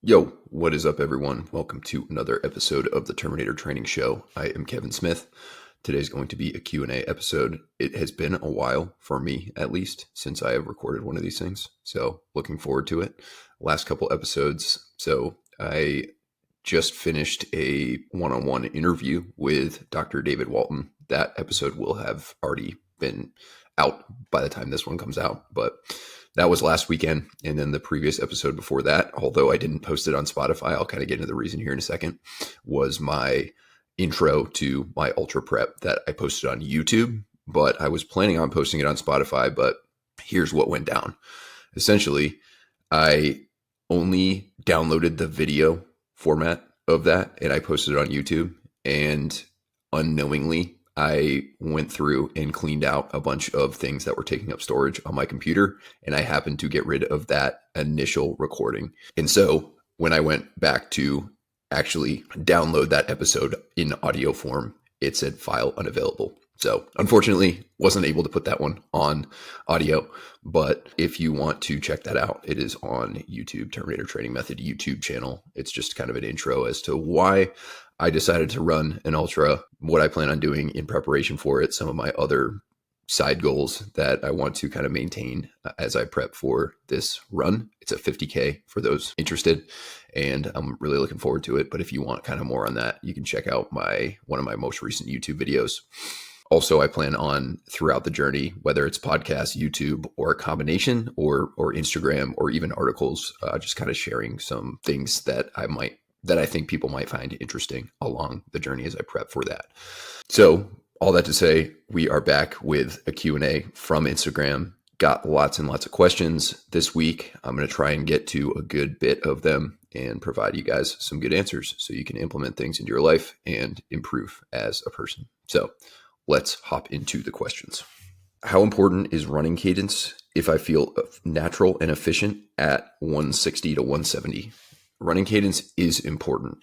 Yo, what is up, everyone? Welcome to another episode of the Terminator Training Show. I am Kevin Smith. Today's going to be a Q&A episode. It has been a while, for me at least, since I have recorded one of these things. So looking forward to it. Last couple episodes. So I just finished a one-on-one interview with Dr. David Walton. That episode will have already been out by the time this one comes out, but that was last weekend. And then the previous episode before that, although I didn't post it on Spotify, I'll kind of get into the reason here in a second, was my intro to my ultra prep that I posted on YouTube, but I was planning on posting it on Spotify. But here's what went down. Essentially, I only downloaded the video format of that and I posted it on YouTube, and unknowingly I went through and cleaned out a bunch of things that were taking up storage on my computer, and I happened to get rid of that initial recording. And so when I went back to actually download that episode in audio form, it said file unavailable. So unfortunately, wasn't able to put that one on audio, but if you want to check that out, it is on YouTube, Terminator Training Method YouTube channel. It's just kind of an intro as to why I decided to run an ultra, what I plan on doing in preparation for it, some of my other side goals that I want to kind of maintain as I prep for this run. It's a 50K for those interested, and I'm really looking forward to it. But if you want kind of more on that, you can check out one of my most recent YouTube videos. Also, I plan on throughout the journey, whether it's podcast, YouTube, or a combination, or Instagram, or even articles, just kind of sharing some things that I think people might find interesting along the journey as I prep for that. So all that to say, we are back with a Q&A from Instagram. Got lots and lots of questions this week. I'm going to try and get to a good bit of them and provide you guys some good answers so you can implement things into your life and improve as a person. So let's hop into the questions. How important is running cadence if I feel natural and efficient at 160 to 170? Running cadence is important.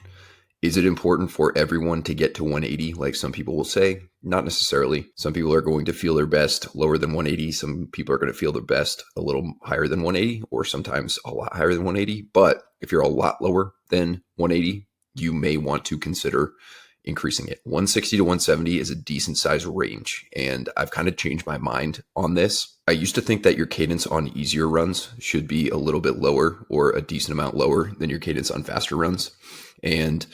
Is it important for everyone to get to 180 like some people will say? Not necessarily. Some people are going to feel their best lower than 180. Some people are going to feel their best a little higher than 180, or sometimes a lot higher than 180. But if you're a lot lower than 180, you may want to consider increasing it. 160 to 170 is a decent size range, and I've kind of changed my mind on this. I used to think that your cadence on easier runs should be a little bit lower, or a decent amount lower than your cadence on faster runs. And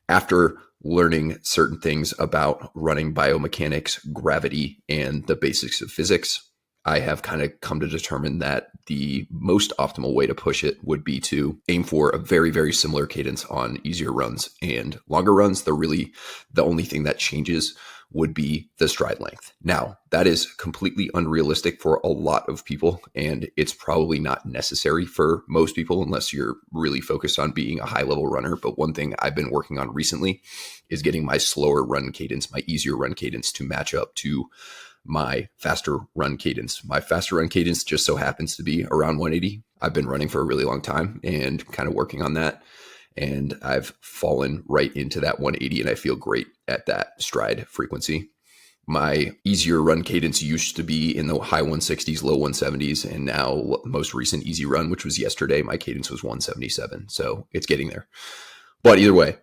after learning certain things about running biomechanics, gravity, and the basics of physics, I have kind of come to determine that the most optimal way to push it would be to aim for a very, very similar cadence on easier runs. And longer runs, the only thing that changes would be the stride length. Now, that is completely unrealistic for a lot of people, and it's probably not necessary for most people unless you're really focused on being a high-level runner. But one thing I've been working on recently is getting my slower run cadence, my easier run cadence, to match up to my faster run cadence. My faster run cadence just so happens to be around 180. I've been running for a really long time and kind of working on that, and I've fallen right into that 180, and I feel great at that stride frequency. My easier run cadence used to be in the high 160s, low 170s, and now most recent easy run, which was yesterday, my cadence was 177. So it's getting there. But either way,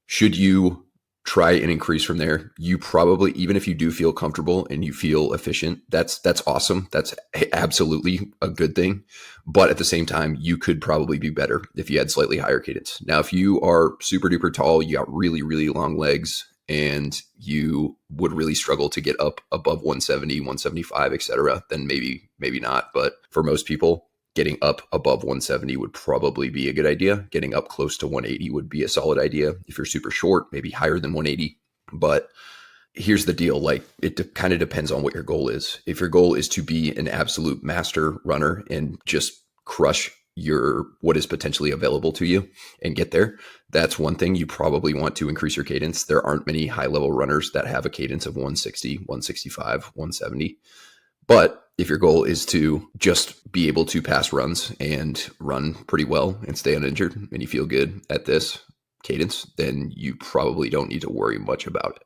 should you try and increase from there? You probably, even if you do feel comfortable and you feel efficient, that's awesome. That's absolutely a good thing. But at the same time, you could probably be better if you had slightly higher cadence. Now, if you are super duper tall, you got really, really long legs, and you would really struggle to get up above 170, 175, etc., then maybe not. But for most people, getting up above 170 would probably be a good idea. Getting up close to 180 would be a solid idea. If you're super short, maybe higher than 180. But here's the deal. Like, it kind of depends on what your goal is. If your goal is to be an absolute master runner and just crush what is potentially available to you and get there, that's one thing. You probably want to increase your cadence. There aren't many high-level runners that have a cadence of 160, 165, 170. But if your goal is to just be able to pass runs and run pretty well and stay uninjured, and you feel good at this cadence, then you probably don't need to worry much about it.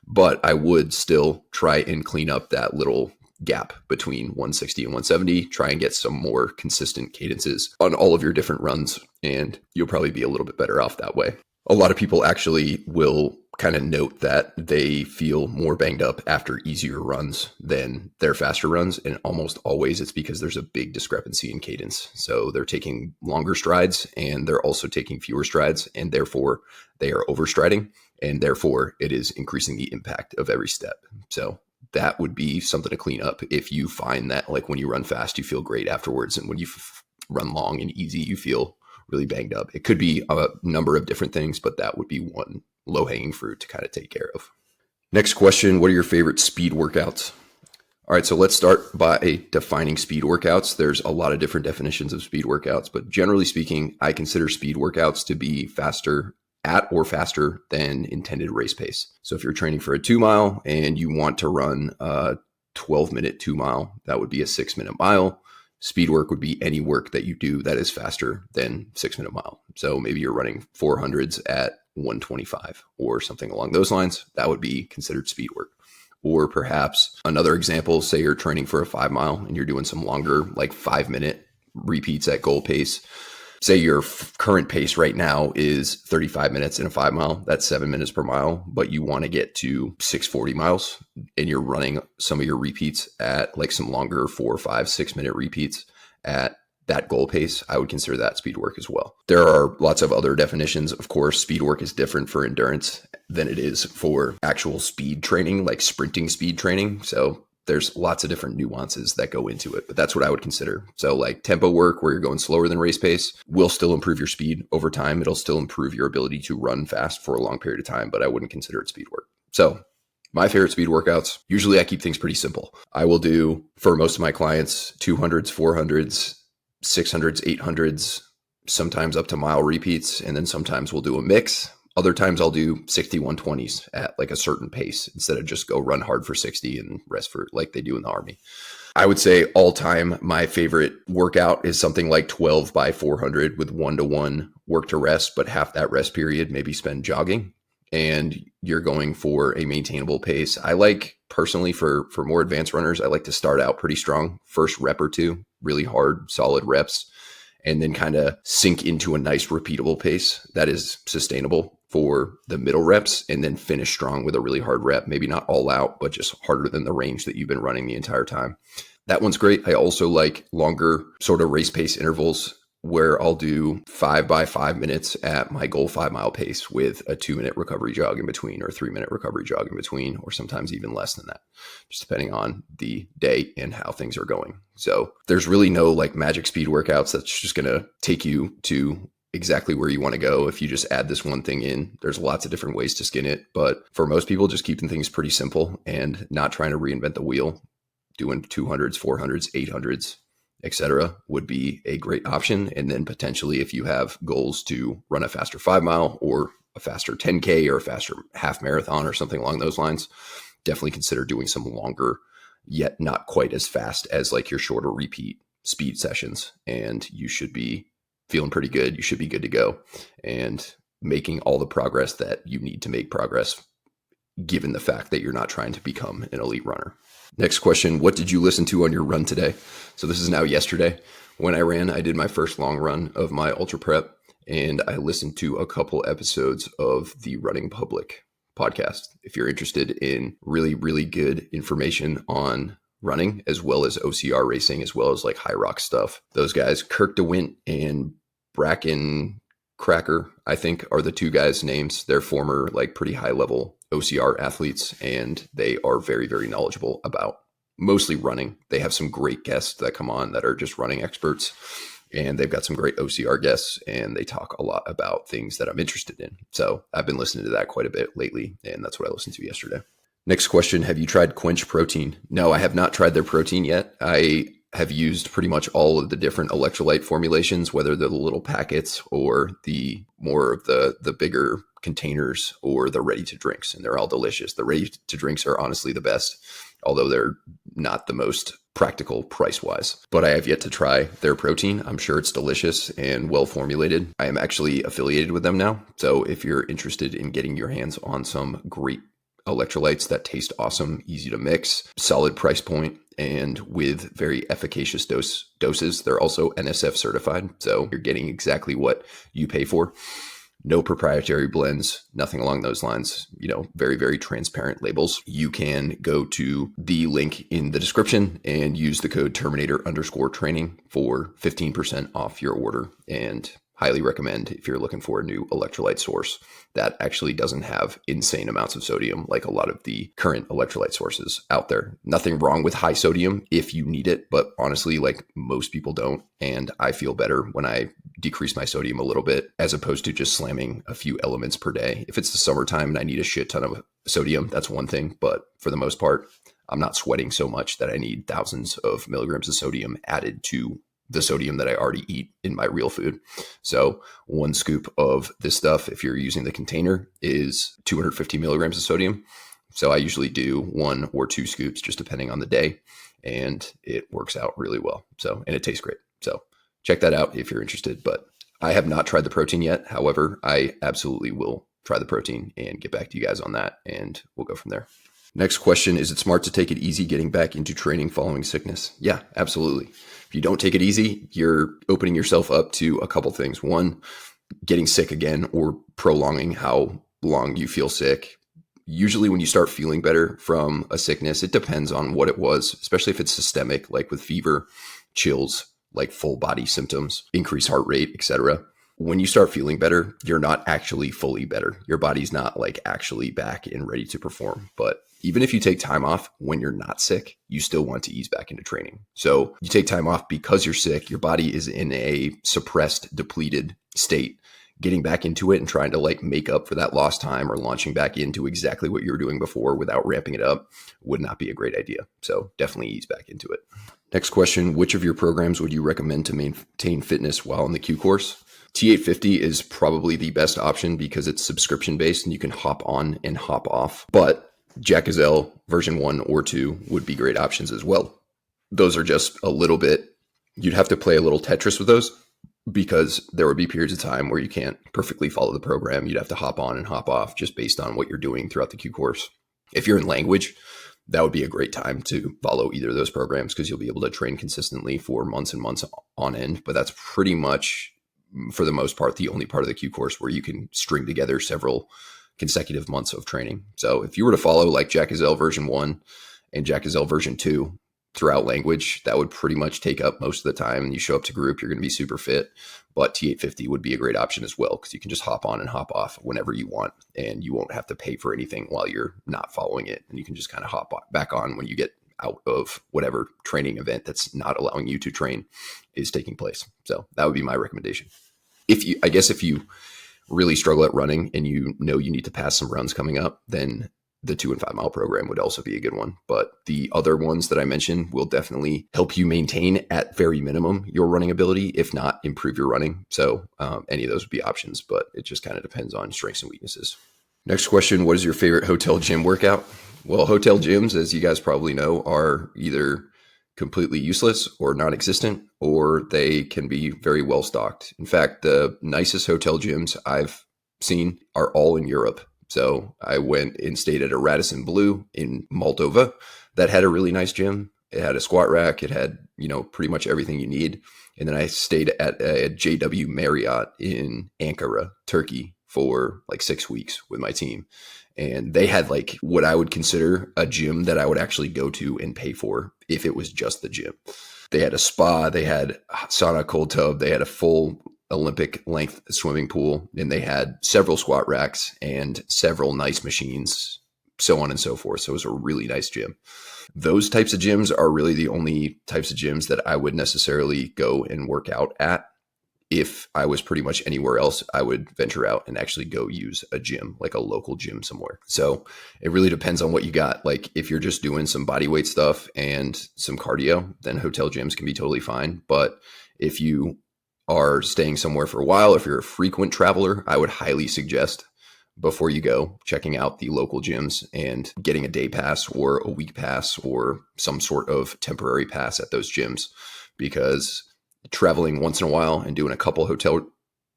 But I would still try and clean up that little gap between 160 and 170. Try and get some more consistent cadences on all of your different runs, and you'll probably be a little bit better off that way. A lot of people actually will kind of note that they feel more banged up after easier runs than their faster runs. And almost always it's because there's a big discrepancy in cadence. So they're taking longer strides and they're also taking fewer strides, and therefore they are overstriding, and therefore it is increasing the impact of every step. So that would be something to clean up. If you find that like when you run fast, you feel great afterwards, and when you run long and easy, you feel really banged up. It could be a number of different things, but that would be one low-hanging fruit to kind of take care of. Next question, what are your favorite speed workouts? All right, so let's start by defining speed workouts. There's a lot of different definitions of speed workouts, but generally speaking, I consider speed workouts to be faster at or faster than intended race pace. So if you're training for a 2 mile and you want to run a 12-minute 2 mile, that would be a 6-minute mile. Speed work would be any work that you do that is faster than 6-minute mile. So maybe you're running 400s at 125 or something along those lines. That would be considered speed work. Or perhaps another example, say you're training for a 5 mile and you're doing some longer, like 5-minute repeats at goal pace. Say your current pace right now is 35 minutes in a 5 mile. That's 7 minutes per mile, but you want to get to 640 miles and you're running some of your repeats at like some longer 4, 5, 6 minute repeats at that goal pace. I would consider that speed work as well. There are lots of other definitions. Of course, speed work is different for endurance than it is for actual speed training, like sprinting speed training. So there's lots of different nuances that go into it, but that's what I would consider. So like tempo work where you're going slower than race pace will still improve your speed over time. It'll still improve your ability to run fast for a long period of time, but I wouldn't consider it speed work. So my favorite speed workouts, usually I keep things pretty simple. I will do, for most of my clients, 200s, 400s, 600s, 800s, sometimes up to mile repeats, and then sometimes we'll do a mix. Other times I'll do 60 120s at like a certain pace instead of just go run hard for 60 and rest for like they do in the Army. I would say all time, my favorite workout is something like 12 by 400 with 1-to-1 work to rest, but half that rest period maybe spend jogging, and you're going for a maintainable pace. I like personally for more advanced runners, I like to start out pretty strong, first rep or two, really hard, solid reps, and then kind of sink into a nice repeatable pace that is sustainable for the middle reps, and then finish strong with a really hard rep, maybe not all out, but just harder than the range that you've been running the entire time. That one's great. I also like longer sort of race pace intervals where I'll do 5 by 5 minutes at my goal 5 mile pace with a 2-minute recovery jog in between, or 3-minute recovery jog in between, or sometimes even less than that, just depending on the day and how things are going. So there's really no like magic speed workouts that's just going to take you to exactly where you want to go. If you just add this one thing in, there's lots of different ways to skin it. But for most people, just keeping things pretty simple and not trying to reinvent the wheel, doing 200s, 400s, 800s, etc. would be a great option. And then potentially if you have goals to run a faster 5 mile or a faster 10K or a faster half marathon or something along those lines, definitely consider doing some longer, yet not quite as fast as like your shorter repeat speed sessions. And you should be feeling pretty good. You should be good to go and making all the progress that you need to make progress, given the fact that you're not trying to become an elite runner. Next question, what did you listen to on your run today? So this is now yesterday. When I ran, I did my first long run of my ultra prep, and I listened to a couple episodes of the Running Public podcast. If you're interested in really, really good information on running, as well as OCR racing, as well as like high rock stuff, those guys, Kirk DeWint and Bracken Cracker, I think, are the two guys' names. They're former like pretty high level OCR athletes, and they are very, very knowledgeable about mostly running. They have some great guests that come on that are just running experts, and they've got some great OCR guests, and they talk a lot about things that I'm interested in. So I've been listening to that quite a bit lately, and that's what I listened to yesterday. Next question, have you tried Quench Protein? No, I have not tried their protein yet. I have used pretty much all of the different electrolyte formulations, whether they're the little packets or the more of the bigger containers or the ready to drinks, and they're all delicious. The ready to drinks are honestly the best, although they're not the most practical price wise, but I have yet to try their protein. I'm sure it's delicious and well formulated. I am actually affiliated with them now. So if you're interested in getting your hands on some great electrolytes that taste awesome, easy to mix, solid price point, and with very efficacious doses. They're also NSF certified, so you're getting exactly what you pay for. No proprietary blends, nothing along those lines, very, very transparent labels. You can go to the link in the description and use the code Terminator_training for 15% off your order, and highly recommend if you're looking for a new electrolyte source that actually doesn't have insane amounts of sodium like a lot of the current electrolyte sources out there. Nothing wrong with high sodium if you need it, but honestly, like most people don't. And I feel better when I decrease my sodium a little bit as opposed to just slamming a few elements per day. If it's the summertime and I need a shit ton of sodium, that's one thing. But for the most part, I'm not sweating so much that I need thousands of milligrams of sodium added to the sodium that I already eat in my real food. So one scoop of this stuff, if you're using the container, is 250 milligrams of sodium. So I usually do 1 or 2 scoops, just depending on the day, and it works out really well. And it tastes great. So check that out if you're interested, but I have not tried the protein yet. However, I absolutely will try the protein and get back to you guys on that, and we'll go from there. Next question, is it smart to take it easy getting back into training following sickness? Yeah, absolutely. If you don't take it easy, you're opening yourself up to a couple things. One, getting sick again or prolonging how long you feel sick. Usually when you start feeling better from a sickness, it depends on what it was, especially if it's systemic, like with fever, chills, like full body symptoms, increased heart rate, etc. When you start feeling better, you're not actually fully better. Your body's not like actually back and ready to perform. But even if you take time off when you're not sick, you still want to ease back into training. So you take time off because you're sick, your body is in a suppressed, depleted state. Getting back into it and trying to like make up for that lost time or launching back into exactly what you were doing before without ramping it up would not be a great idea. So definitely ease back into it. Next question, which of your programs would you recommend to maintain fitness while in the Q course? T850 is probably the best option because it's subscription based and you can hop on and hop off. But Jack Gazelle version 1 or 2 would be great options as well. Those are just a little bit, you'd have to play a little Tetris with those because there would be periods of time where you can't perfectly follow the program. You'd have to hop on and hop off just based on what you're doing throughout the Q course. If you're in language, that would be a great time to follow either of those programs because you'll be able to train consistently for months and months on end. But that's pretty much, for the most part, the only part of the Q course where you can string together several consecutive months of training. So if you were to follow like Jack Gazelle version 1 and Jack Gazelle version 2 throughout language, that would pretty much take up most of the time. You show up to group, you're going to be super fit, but T850 would be a great option as well because you can just hop on and hop off whenever you want and you won't have to pay for anything while you're not following it. And you can just kind of hop back on when you get out of whatever training event that's not allowing you to train is taking place. So that would be my recommendation. If you really struggle at running and you know you need to pass some runs coming up, then the 2 and 5 mile program would also be a good one. But the other ones that I mentioned will definitely help you maintain at very minimum your running ability, if not improve your running. So any of those would be options, but it just kind of depends on strengths and weaknesses. Next question, what is your favorite hotel gym workout? Well, hotel gyms, as you guys probably know, are either completely useless or non-existent, or they can be very well stocked. In fact, the nicest hotel gyms I've seen are all in Europe. So I went and stayed at a Radisson Blu in Moldova that had a really nice gym. It had a squat rack. It had, pretty much everything you need. And then I stayed at a JW Marriott in Ankara, Turkey for like 6 weeks with my team. And they had like what I would consider a gym that I would actually go to and pay for if it was just the gym. They had a spa, they had sauna, cold tub, they had a full Olympic length swimming pool, and they had several squat racks and several nice machines, so on and so forth. So it was a really nice gym. Those types of gyms are really the only types of gyms that I would necessarily go and work out at. If I was pretty much anywhere else, I would venture out and actually go use a gym, like a local gym somewhere. So it really depends on what you got. Like if you're just doing some body weight stuff and some cardio, then hotel gyms can be totally fine. But if you are staying somewhere for a while, if you're a frequent traveler, I would highly suggest before you go checking out the local gyms and getting a day pass or a week pass or some sort of temporary pass at those gyms, because traveling once in a while and doing a couple hotel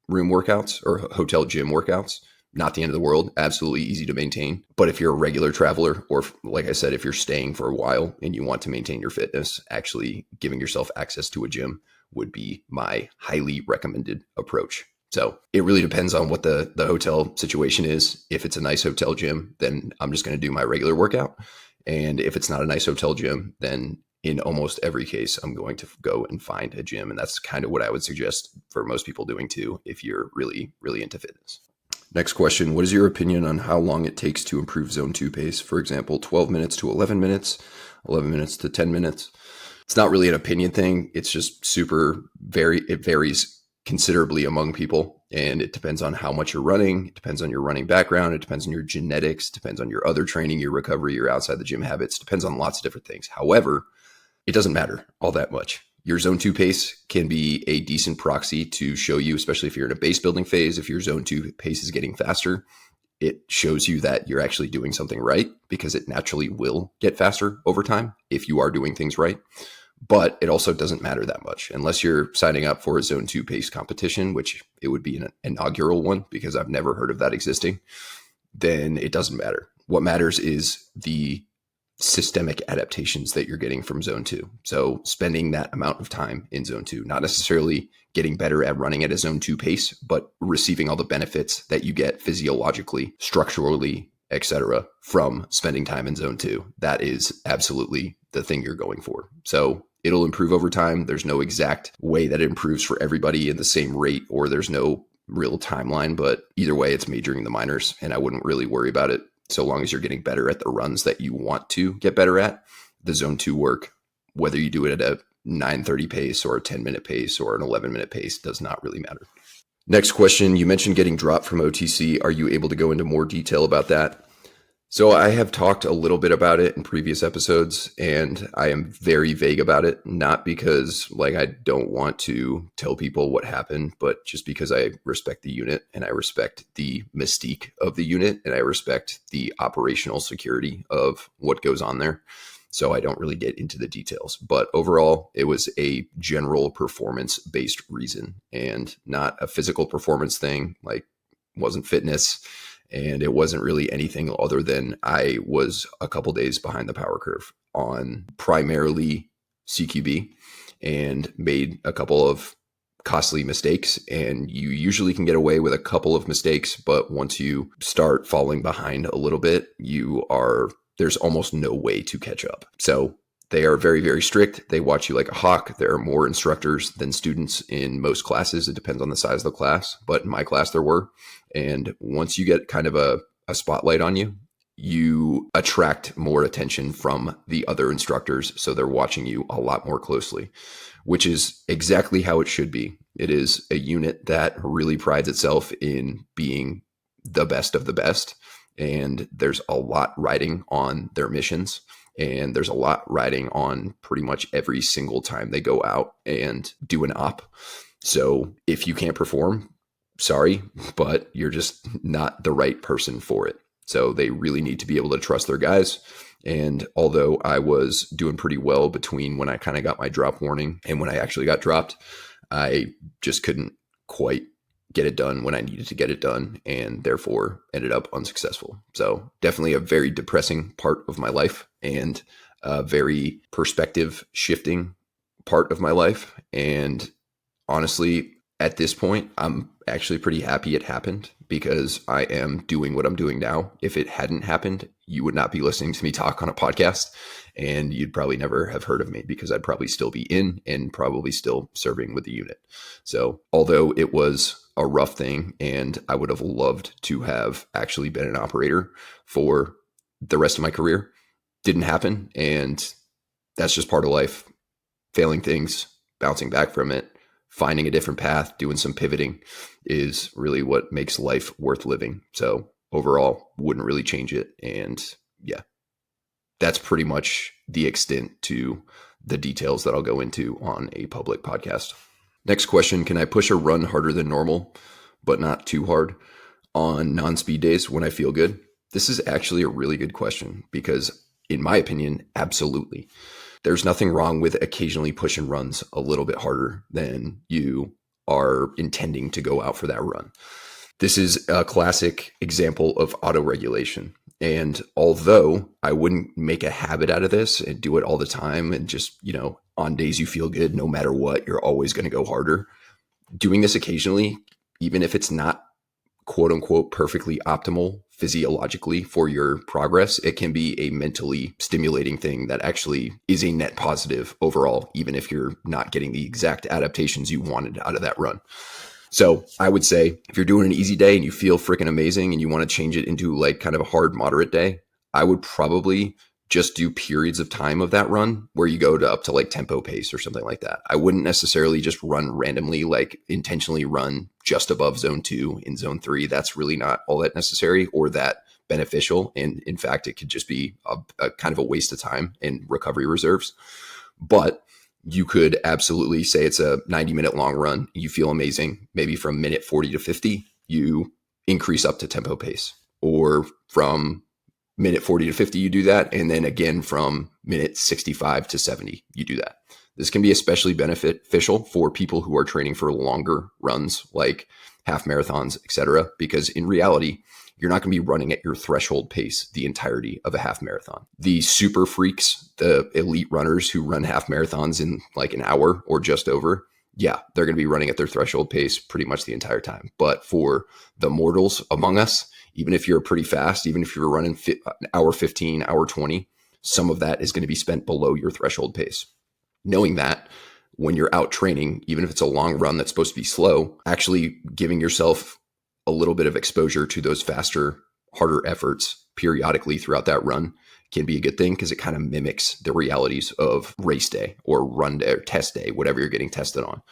room workouts or hotel gym workouts not the end of the world, absolutely easy to maintain. But if you're a regular traveler, or like I said, if you're staying for a while and you want to maintain your fitness, actually giving yourself access to a gym would be my highly recommended approach. So it really depends on what the hotel situation is. If it's a nice hotel gym, then I'm just going to do my regular workout. And if it's not a nice hotel gym, then in almost every case, I'm going to go and find a gym. And that's kind of what I would suggest for most people doing too, if you're really, really into fitness. Next question. What is your opinion on how long it takes to improve zone 2 pace? For example, 12 minutes to 11 minutes, 11 minutes to 10 minutes. It's not really an opinion thing. It's just it varies considerably among people. And it depends on how much you're running. It depends on your running background. It depends on your genetics. It depends on your other training, your recovery, your outside the gym habits. It depends on lots of different things. However, it doesn't matter all that much. Your zone 2 pace can be a decent proxy to show you, especially if you're in a base building phase, if your zone 2 pace is getting faster, it shows you that you're actually doing something right, because it naturally will get faster over time if you are doing things right. But it also doesn't matter that much unless you're signing up for a zone 2 pace competition, which it would be an inaugural one because I've never heard of that existing. Then it doesn't matter. What matters is the systemic adaptations that you're getting from zone 2. So spending that amount of time in zone 2, not necessarily getting better at running at a zone 2 pace, but receiving all the benefits that you get physiologically, structurally, etc., from spending time in zone 2. That is absolutely the thing you're going for. So it'll improve over time. There's no exact way that it improves for everybody in the same rate, or there's no real timeline, but either way, it's majoring the minors, and I wouldn't really worry about it. So long as you're getting better at the runs that you want to get better at, the zone 2 work, whether you do it at a 9:30 pace or a 10-minute pace or an 11-minute pace, does not really matter. Next question. You mentioned getting dropped from OTC. Are you able to go into more detail about that? So I have talked a little bit about it in previous episodes, and I am very vague about it, not because I don't want to tell people what happened, but just because I respect the unit and I respect the mystique of the unit and I respect the operational security of what goes on there. So I don't really get into the details, but overall it was a general performance based reason and not a physical performance thing. Wasn't fitness. And it wasn't really anything other than I was a couple days behind the power curve on primarily CQB and made a couple of costly mistakes. And you usually can get away with a couple of mistakes, but once you start falling behind a little bit, there's almost no way to catch up. So they are very, very strict. They watch you like a hawk. There are more instructors than students in most classes. It depends on the size of the class, but in my class there were. And once you get kind of a spotlight on you, you attract more attention from the other instructors. So they're watching you a lot more closely, which is exactly how it should be. It is a unit that really prides itself in being the best of the best. And there's a lot riding on their missions. And there's a lot riding on pretty much every single time they go out and do an op. So if you can't perform, sorry, but you're just not the right person for it. So they really need to be able to trust their guys. And although I was doing pretty well between when I kind of got my drop warning and when I actually got dropped, I just couldn't quite get it done when I needed to get it done, and therefore ended up unsuccessful. So definitely a very depressing part of my life and a very perspective shifting part of my life. And honestly, at this point, I'm actually pretty happy it happened because I am doing what I'm doing now. If it hadn't happened, you would not be listening to me talk on a podcast, and you'd probably never have heard of me because I'd probably still be in and probably still serving with the unit. So although it was a rough thing and I would have loved to have actually been an operator for the rest of my career, didn't happen. And that's just part of life. Failing things, bouncing back from it, finding a different path, doing some pivoting is really what makes life worth living. So overall, wouldn't really change it. And yeah, that's pretty much the extent to the details that I'll go into on a public podcast. Next question, can I push a run harder than normal, but not too hard on non-speed days when I feel good? This is actually a really good question because in my opinion, absolutely. There's nothing wrong with occasionally pushing runs a little bit harder than you are intending to go out for that run. This is a classic example of auto-regulation. And although I wouldn't make a habit out of this and do it all the time and just, on days you feel good, no matter what, you're always going to go harder. Doing this occasionally, even if it's not quote unquote perfectly optimal physiologically for your progress, it can be a mentally stimulating thing that actually is a net positive overall, even if you're not getting the exact adaptations you wanted out of that run. So I would say if you're doing an easy day and you feel freaking amazing and you want to change it into like kind of a hard, moderate day, I would probably just do periods of time of that run where you go to up to like tempo pace or something like that. I wouldn't necessarily just run randomly, like intentionally run just above zone 2 in zone 3. That's really not all that necessary or that beneficial. And in fact, it could just be a kind of a waste of time in recovery reserves. But you could absolutely say it's a 90-minute long run. You feel amazing. Maybe from minute 40 to 50, you increase up to tempo pace, or from minute 40 to 50, you do that. And then again, from minute 65 to 70, you do that. This can be especially beneficial for people who are training for longer runs, like half marathons, etc. Because in reality, you're not going to be running at your threshold pace the entirety of a half marathon. The super freaks, the elite runners who run half marathons in like an hour or just over, yeah, they're going to be running at their threshold pace pretty much the entire time. But for the mortals among us, even if you're pretty fast, even if you're running hour 15, hour 20, some of that is going to be spent below your threshold pace. Knowing that when you're out training, even if it's a long run that's supposed to be slow, actually giving yourself a little bit of exposure to those faster, harder efforts periodically throughout that run can be a good thing because it kind of mimics the realities of race day or run day or test day, whatever you're getting tested on.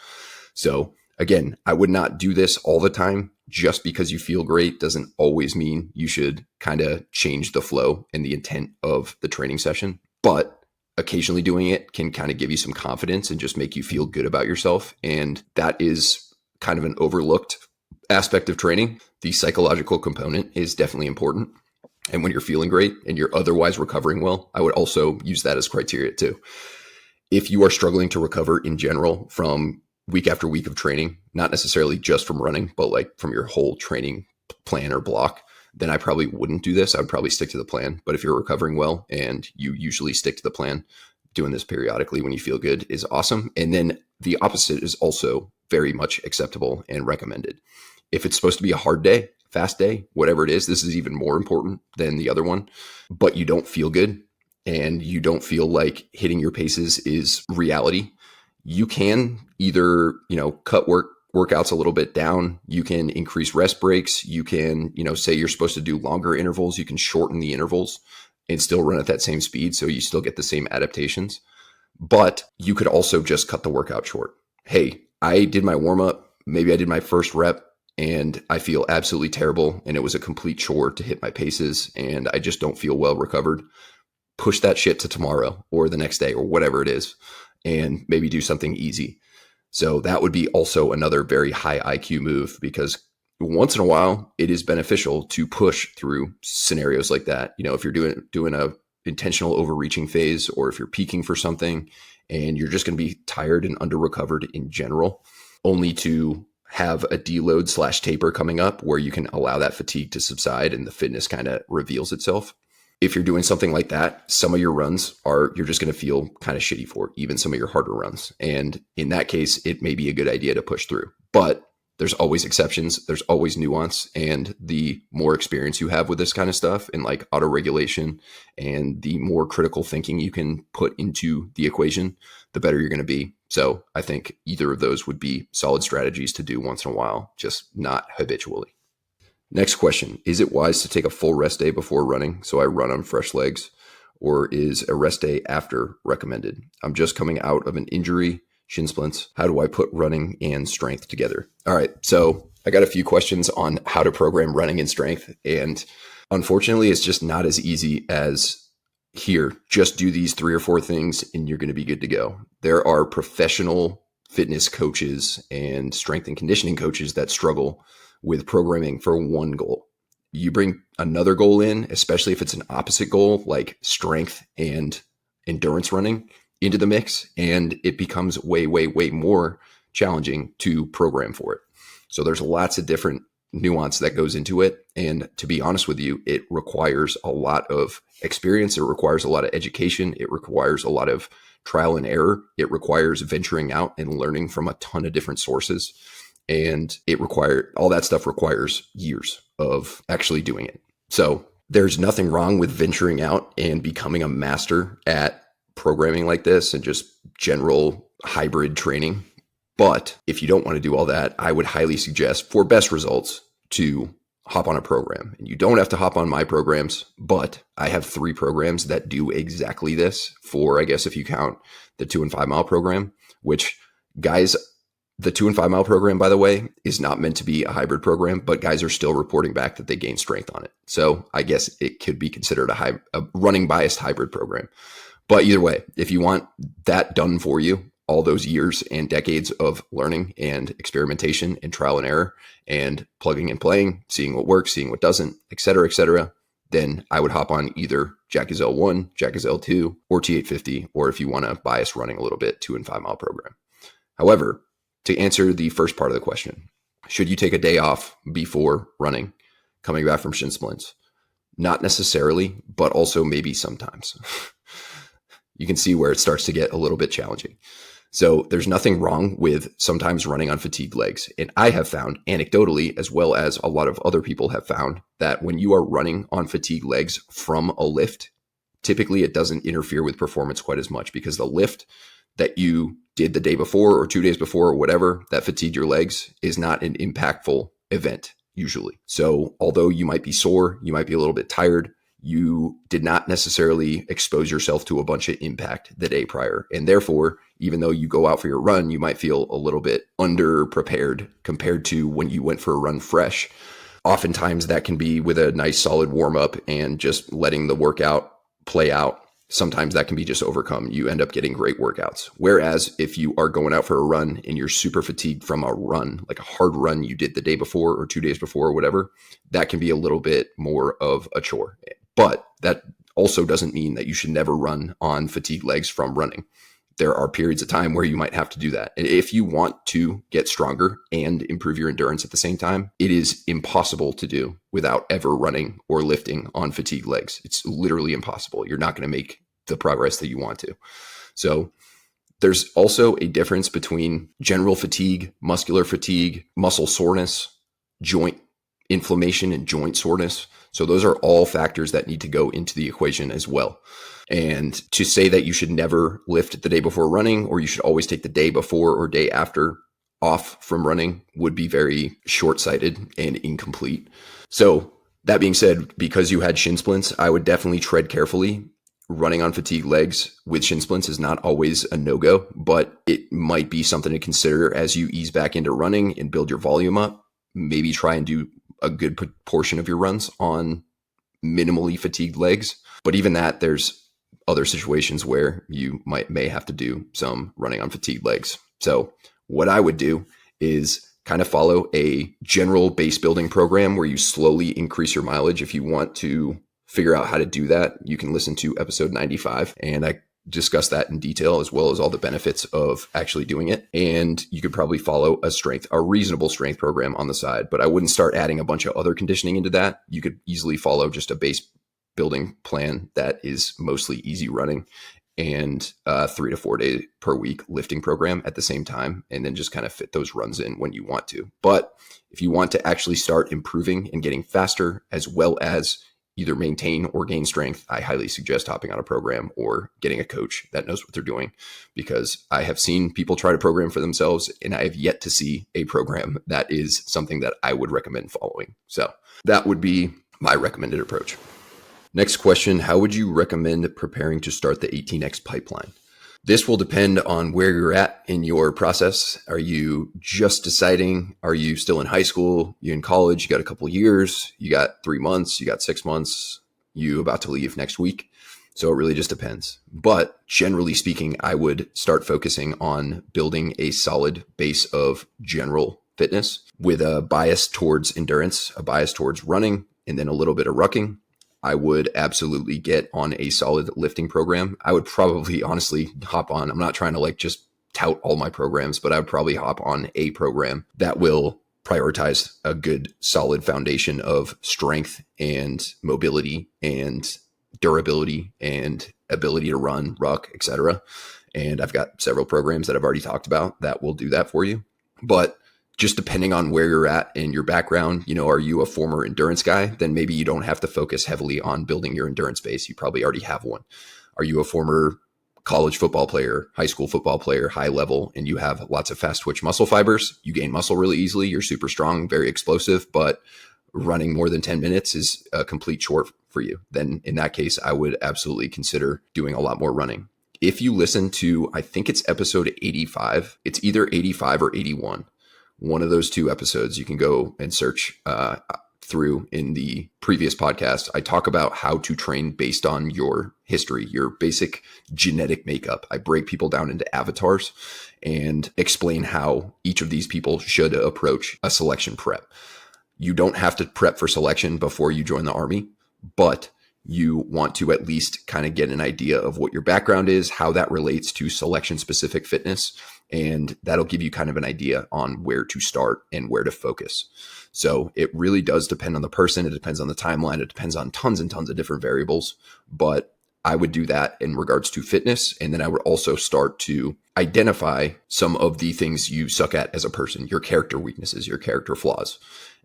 So again, I would not do this all the time. Just because you feel great doesn't always mean you should kind of change the flow and the intent of the training session. But occasionally doing it can kind of give you some confidence and just make you feel good about yourself. And that is kind of an overlooked aspect of training. The psychological component is definitely important. And when you're feeling great and you're otherwise recovering well, I would also use that as criteria too. If you are struggling to recover in general from week after week of training, not necessarily just from running, but like from your whole training plan or block, then I probably wouldn't do this. I'd probably stick to the plan. But if you're recovering well and you usually stick to the plan, doing this periodically when you feel good is awesome. And then the opposite is also very much acceptable and recommended. If it's supposed to be a hard day, fast day, whatever it is, this is even more important than the other one, but you don't feel good and you don't feel like hitting your paces is reality, you can either, cut workouts a little bit down. You can increase rest breaks. You can, say you're supposed to do longer intervals. You can shorten the intervals and still run at that same speed. So you still get the same adaptations, but you could also just cut the workout short. Hey, I did my warm up. Maybe I did my first rep and I feel absolutely terrible. And it was a complete chore to hit my paces and I just don't feel well recovered. Push that shit to tomorrow or the next day or whatever it is, and maybe do something easy. So that would be also another very high IQ move, because once in a while it is beneficial to push through scenarios like that. If you're doing a intentional overreaching phase, or if you're peaking for something and you're just going to be tired and under recovered in general, only to have a deload / taper coming up where you can allow that fatigue to subside and the fitness kind of reveals itself. If you're doing something like that, some of your runs you're just going to feel kind of shitty for, even some of your harder runs. And in that case, it may be a good idea to push through. But there's always exceptions. There's always nuance. And the more experience you have with this kind of stuff and like auto-regulation and the more critical thinking you can put into the equation, the better you're going to be. So I think either of those would be solid strategies to do once in a while, just not habitually. Next question, is it wise to take a full rest day before running so I run on fresh legs, or is a rest day after recommended? I'm just coming out of an injury, shin splints. How do I put running and strength together? All right, so I got a few questions on how to program running and strength, and unfortunately, it's just not as easy as here, just do these 3 or 4 things and you're going to be good to go. There are professional fitness coaches and strength and conditioning coaches that struggle with programming for one goal. You bring another goal in, especially if it's an opposite goal, like strength and endurance running, into the mix, and it becomes way, way, way more challenging to program for it. So there's lots of different nuance that goes into it. And to be honest with you, it requires a lot of experience. It requires a lot of education. It requires a lot of trial and error. It requires venturing out and learning from a ton of different sources. And all that stuff requires years of actually doing it. So there's nothing wrong with venturing out and becoming a master at programming like this and just general hybrid training. But if you don't want to do all that, I would highly suggest, for best results, to hop on a program. And you don't have to hop on my programs, but I have 3 programs that do exactly this for, I guess, if you count the 2 and 5 mile program, which guys, the 2 and 5 mile program, by the way, is not meant to be a hybrid program, but guys are still reporting back that they gain strength on it. So I guess it could be considered a running biased hybrid program. But either way, if you want that done for you, all those years and decades of learning and experimentation and trial and error and plugging and playing, seeing what works, seeing what doesn't, et cetera, then I would hop on either Jack is L1, Jack is L2, or T850, or if you want to bias running a little bit, 2 and 5 mile program. However, to answer the first part of the question, should you take a day off before running, coming back from shin splints? Not necessarily, but also maybe sometimes. You can see where it starts to get a little bit challenging. So there's nothing wrong with sometimes running on fatigued legs. And I have found anecdotally, as well as a lot of other people have found, that when you are running on fatigued legs from a lift, typically it doesn't interfere with performance quite as much, because the lift that you did the day before or 2 days before or whatever that fatigued your legs is not an impactful event usually. So although you might be sore, you might be a little bit tired, you did not necessarily expose yourself to a bunch of impact the day prior. And therefore, even though you go out for your run, you might feel a little bit underprepared compared to when you went for a run fresh. Oftentimes that can be with a nice solid warm up and just letting the workout play out. Sometimes that can be just overcome. You end up getting great workouts. Whereas if you are going out for a run and you're super fatigued from a run, like a hard run you did the day before or 2 days before or whatever, that can be a little bit more of a chore. But that also doesn't mean that you should never run on fatigued legs from running. There are periods of time where you might have to do that. And if you want to get stronger and improve your endurance at the same time, it is impossible to do without ever running or lifting on fatigued legs. It's literally impossible. You're not going to make the progress that you want to. So there's also a difference between general fatigue, muscular fatigue, muscle soreness, joint inflammation, and joint soreness. So those are all factors that need to go into the equation as well. And to say that you should never lift the day before running, or you should always take the day before or day after off from running, would be very short-sighted and incomplete. So that being said, because you had shin splints, I would definitely tread carefully. Running on fatigued legs with shin splints is not always a no-go, but it might be something to consider as you ease back into running and build your volume up. Maybe try and do a good portion of your runs on minimally fatigued legs. But even that, there's other situations where you may have to do some running on fatigued legs. So what I would do is kind of follow a general base building program where you slowly increase your mileage. If you want to figure out how to do that, you can listen to episode 95. And I discuss that in detail, as well as all the benefits of actually doing it. And you could probably follow a reasonable strength program on the side, but I wouldn't start adding a bunch of other conditioning into that. You could easily follow just a base building plan that is mostly easy running and 3 to 4 days per week lifting program at the same time, and then just kind of fit those runs in when you want to. But if you want to actually start improving and getting faster, as well as either maintain or gain strength, I highly suggest hopping on a program or getting a coach that knows what they're doing, because I have seen people try to program for themselves and I have yet to see a program that is something that I would recommend following. So that would be my recommended approach. Next question, how would you recommend preparing to start the 18X pipeline? This will depend on where you're at in your process. Are you just deciding? Are you still in high school? You in college? You got a couple of years? You got 3 months? You got 6 months? You about to leave next week? So it really just depends. But generally speaking, I would start focusing on building a solid base of general fitness with a bias towards endurance, a bias towards running, and then a little bit of rucking. I would absolutely get on a solid lifting program. I would probably honestly hop on. I'm not trying to just tout all my programs, but I would probably hop on a program that will prioritize a good solid foundation of strength and mobility and durability and ability to run, ruck, etc. And I've got several programs that I've already talked about that will do that for you. But just depending on where you're at in your background, are you a former endurance guy? Then maybe you don't have to focus heavily on building your endurance base. You probably already have one. Are you a former college football player, high school football player, high level, and you have lots of fast twitch muscle fibers? You gain muscle really easily. You're super strong, very explosive, but running more than 10 minutes is a complete chore for you. Then in that case, I would absolutely consider doing a lot more running. If you listen to, I think it's episode 85, it's either 85 or 81. One of those two episodes, you can go and search through in the previous podcast. I talk about how to train based on your history, your basic genetic makeup. I break people down into avatars and explain how each of these people should approach a selection prep. You don't have to prep for selection before you join the Army, but you want to at least kind of get an idea of what your background is, how that relates to selection specific fitness. And that'll give you kind of an idea on where to start and where to focus. So it really does depend on the person. It depends on the timeline. It depends on tons and tons of different variables. But I would do that in regards to fitness. And then I would also start to identify some of the things you suck at as a person, your character weaknesses, your character flaws.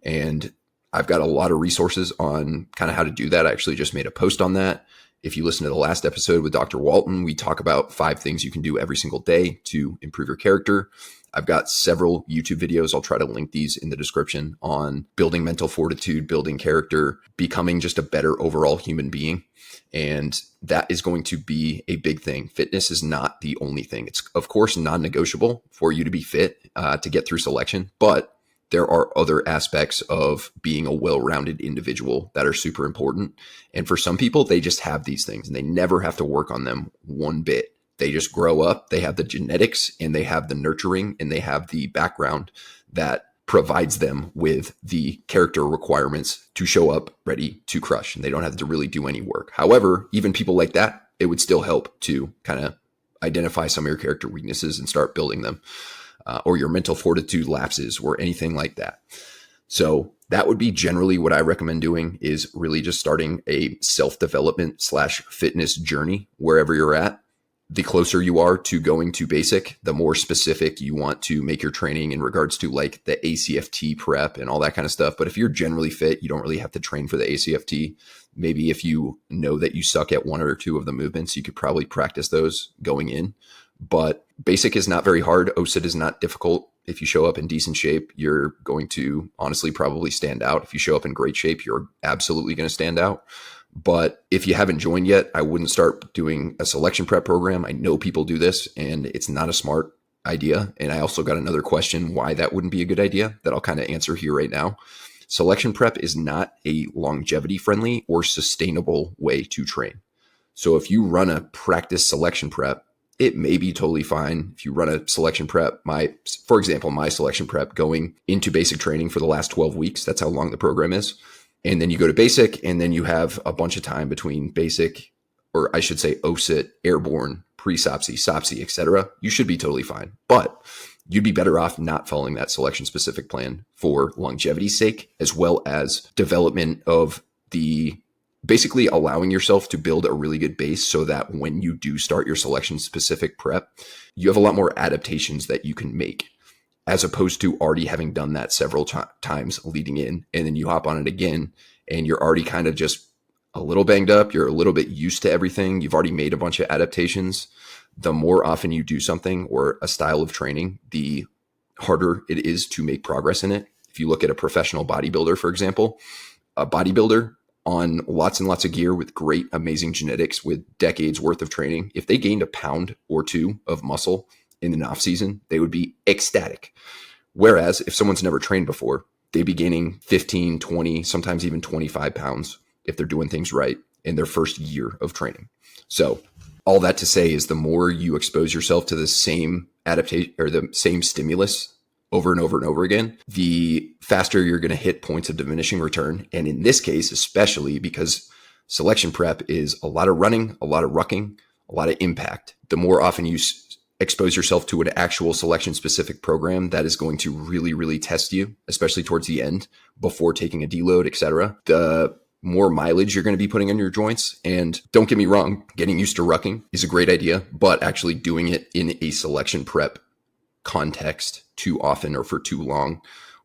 And I've got a lot of resources on kind of how to do that. I actually just made a post on that. If you listen to the last episode with Dr. Walton, we talk about 5 things you can do every single day to improve your character. I've got several YouTube videos. I'll try to link these in the description on building mental fortitude, building character, becoming just a better overall human being. And that is going to be a big thing. Fitness is not the only thing. It's, of course, non-negotiable for you to be fit to get through selection, but there are other aspects of being a well-rounded individual that are super important. And for some people, they just have these things and they never have to work on them one bit. They just grow up, they have the genetics and they have the nurturing and they have the background that provides them with the character requirements to show up ready to crush. And they don't have to really do any work. However, even people like that, it would still help to kind of identify some of your character weaknesses and start building them. Or your mental fortitude lapses or anything like that. So that would be generally what I recommend doing, is really just starting a self-development / fitness journey wherever you're at. The closer you are to going to basic, the more specific you want to make your training in regards to like the ACFT prep and all that kind of stuff. But if you're generally fit, you don't really have to train for the ACFT. Maybe if you know that you suck at 1 or 2 of the movements, you could probably practice those going in. But basic is not very hard. OSIT is not difficult. If you show up in decent shape, you're going to honestly probably stand out. If you show up in great shape, you're absolutely going to stand out. But if you haven't joined yet, I wouldn't start doing a selection prep program. I know people do this and it's not a smart idea. And I also got another question why that wouldn't be a good idea that I'll kind of answer here right now. Selection prep is not a longevity friendly or sustainable way to train. So if you run a practice selection prep, it may be totally fine. If you run a selection prep, for example, my selection prep going into basic training for the last 12 weeks, that's how long the program is. And then you go to basic and then you have a bunch of time between basic, or I should say OSIT, airborne, pre-SOPSI, SOPSI, etc. You should be totally fine, but you'd be better off not following that selection specific plan for longevity's sake, as well as development of basically allowing yourself to build a really good base so that when you do start your selection specific prep, you have a lot more adaptations that you can make, as opposed to already having done that several times leading in. And then you hop on it again and you're already kind of just a little banged up. You're a little bit used to everything. You've already made a bunch of adaptations. The more often you do something or a style of training, the harder it is to make progress in it. If you look at a professional bodybuilder, for example, a bodybuilder on lots and lots of gear with great, amazing genetics with decades worth of training, if they gained a pound or 2 of muscle in an off season, they would be ecstatic. Whereas if someone's never trained before, they'd be gaining 15, 20, sometimes even 25 pounds if they're doing things right in their first year of training. So all that to say is the more you expose yourself to the same adaptation or the same stimulus over and over and over again, the faster you're going to hit points of diminishing return. And in this case, especially because selection prep is a lot of running, a lot of rucking, a lot of impact. The more often you expose yourself to an actual selection specific program that is going to really, really test you, especially towards the end before taking a deload, etc., the more mileage you're going to be putting on your joints. And don't get me wrong, getting used to rucking is a great idea, but actually doing it in a selection prep context too often or for too long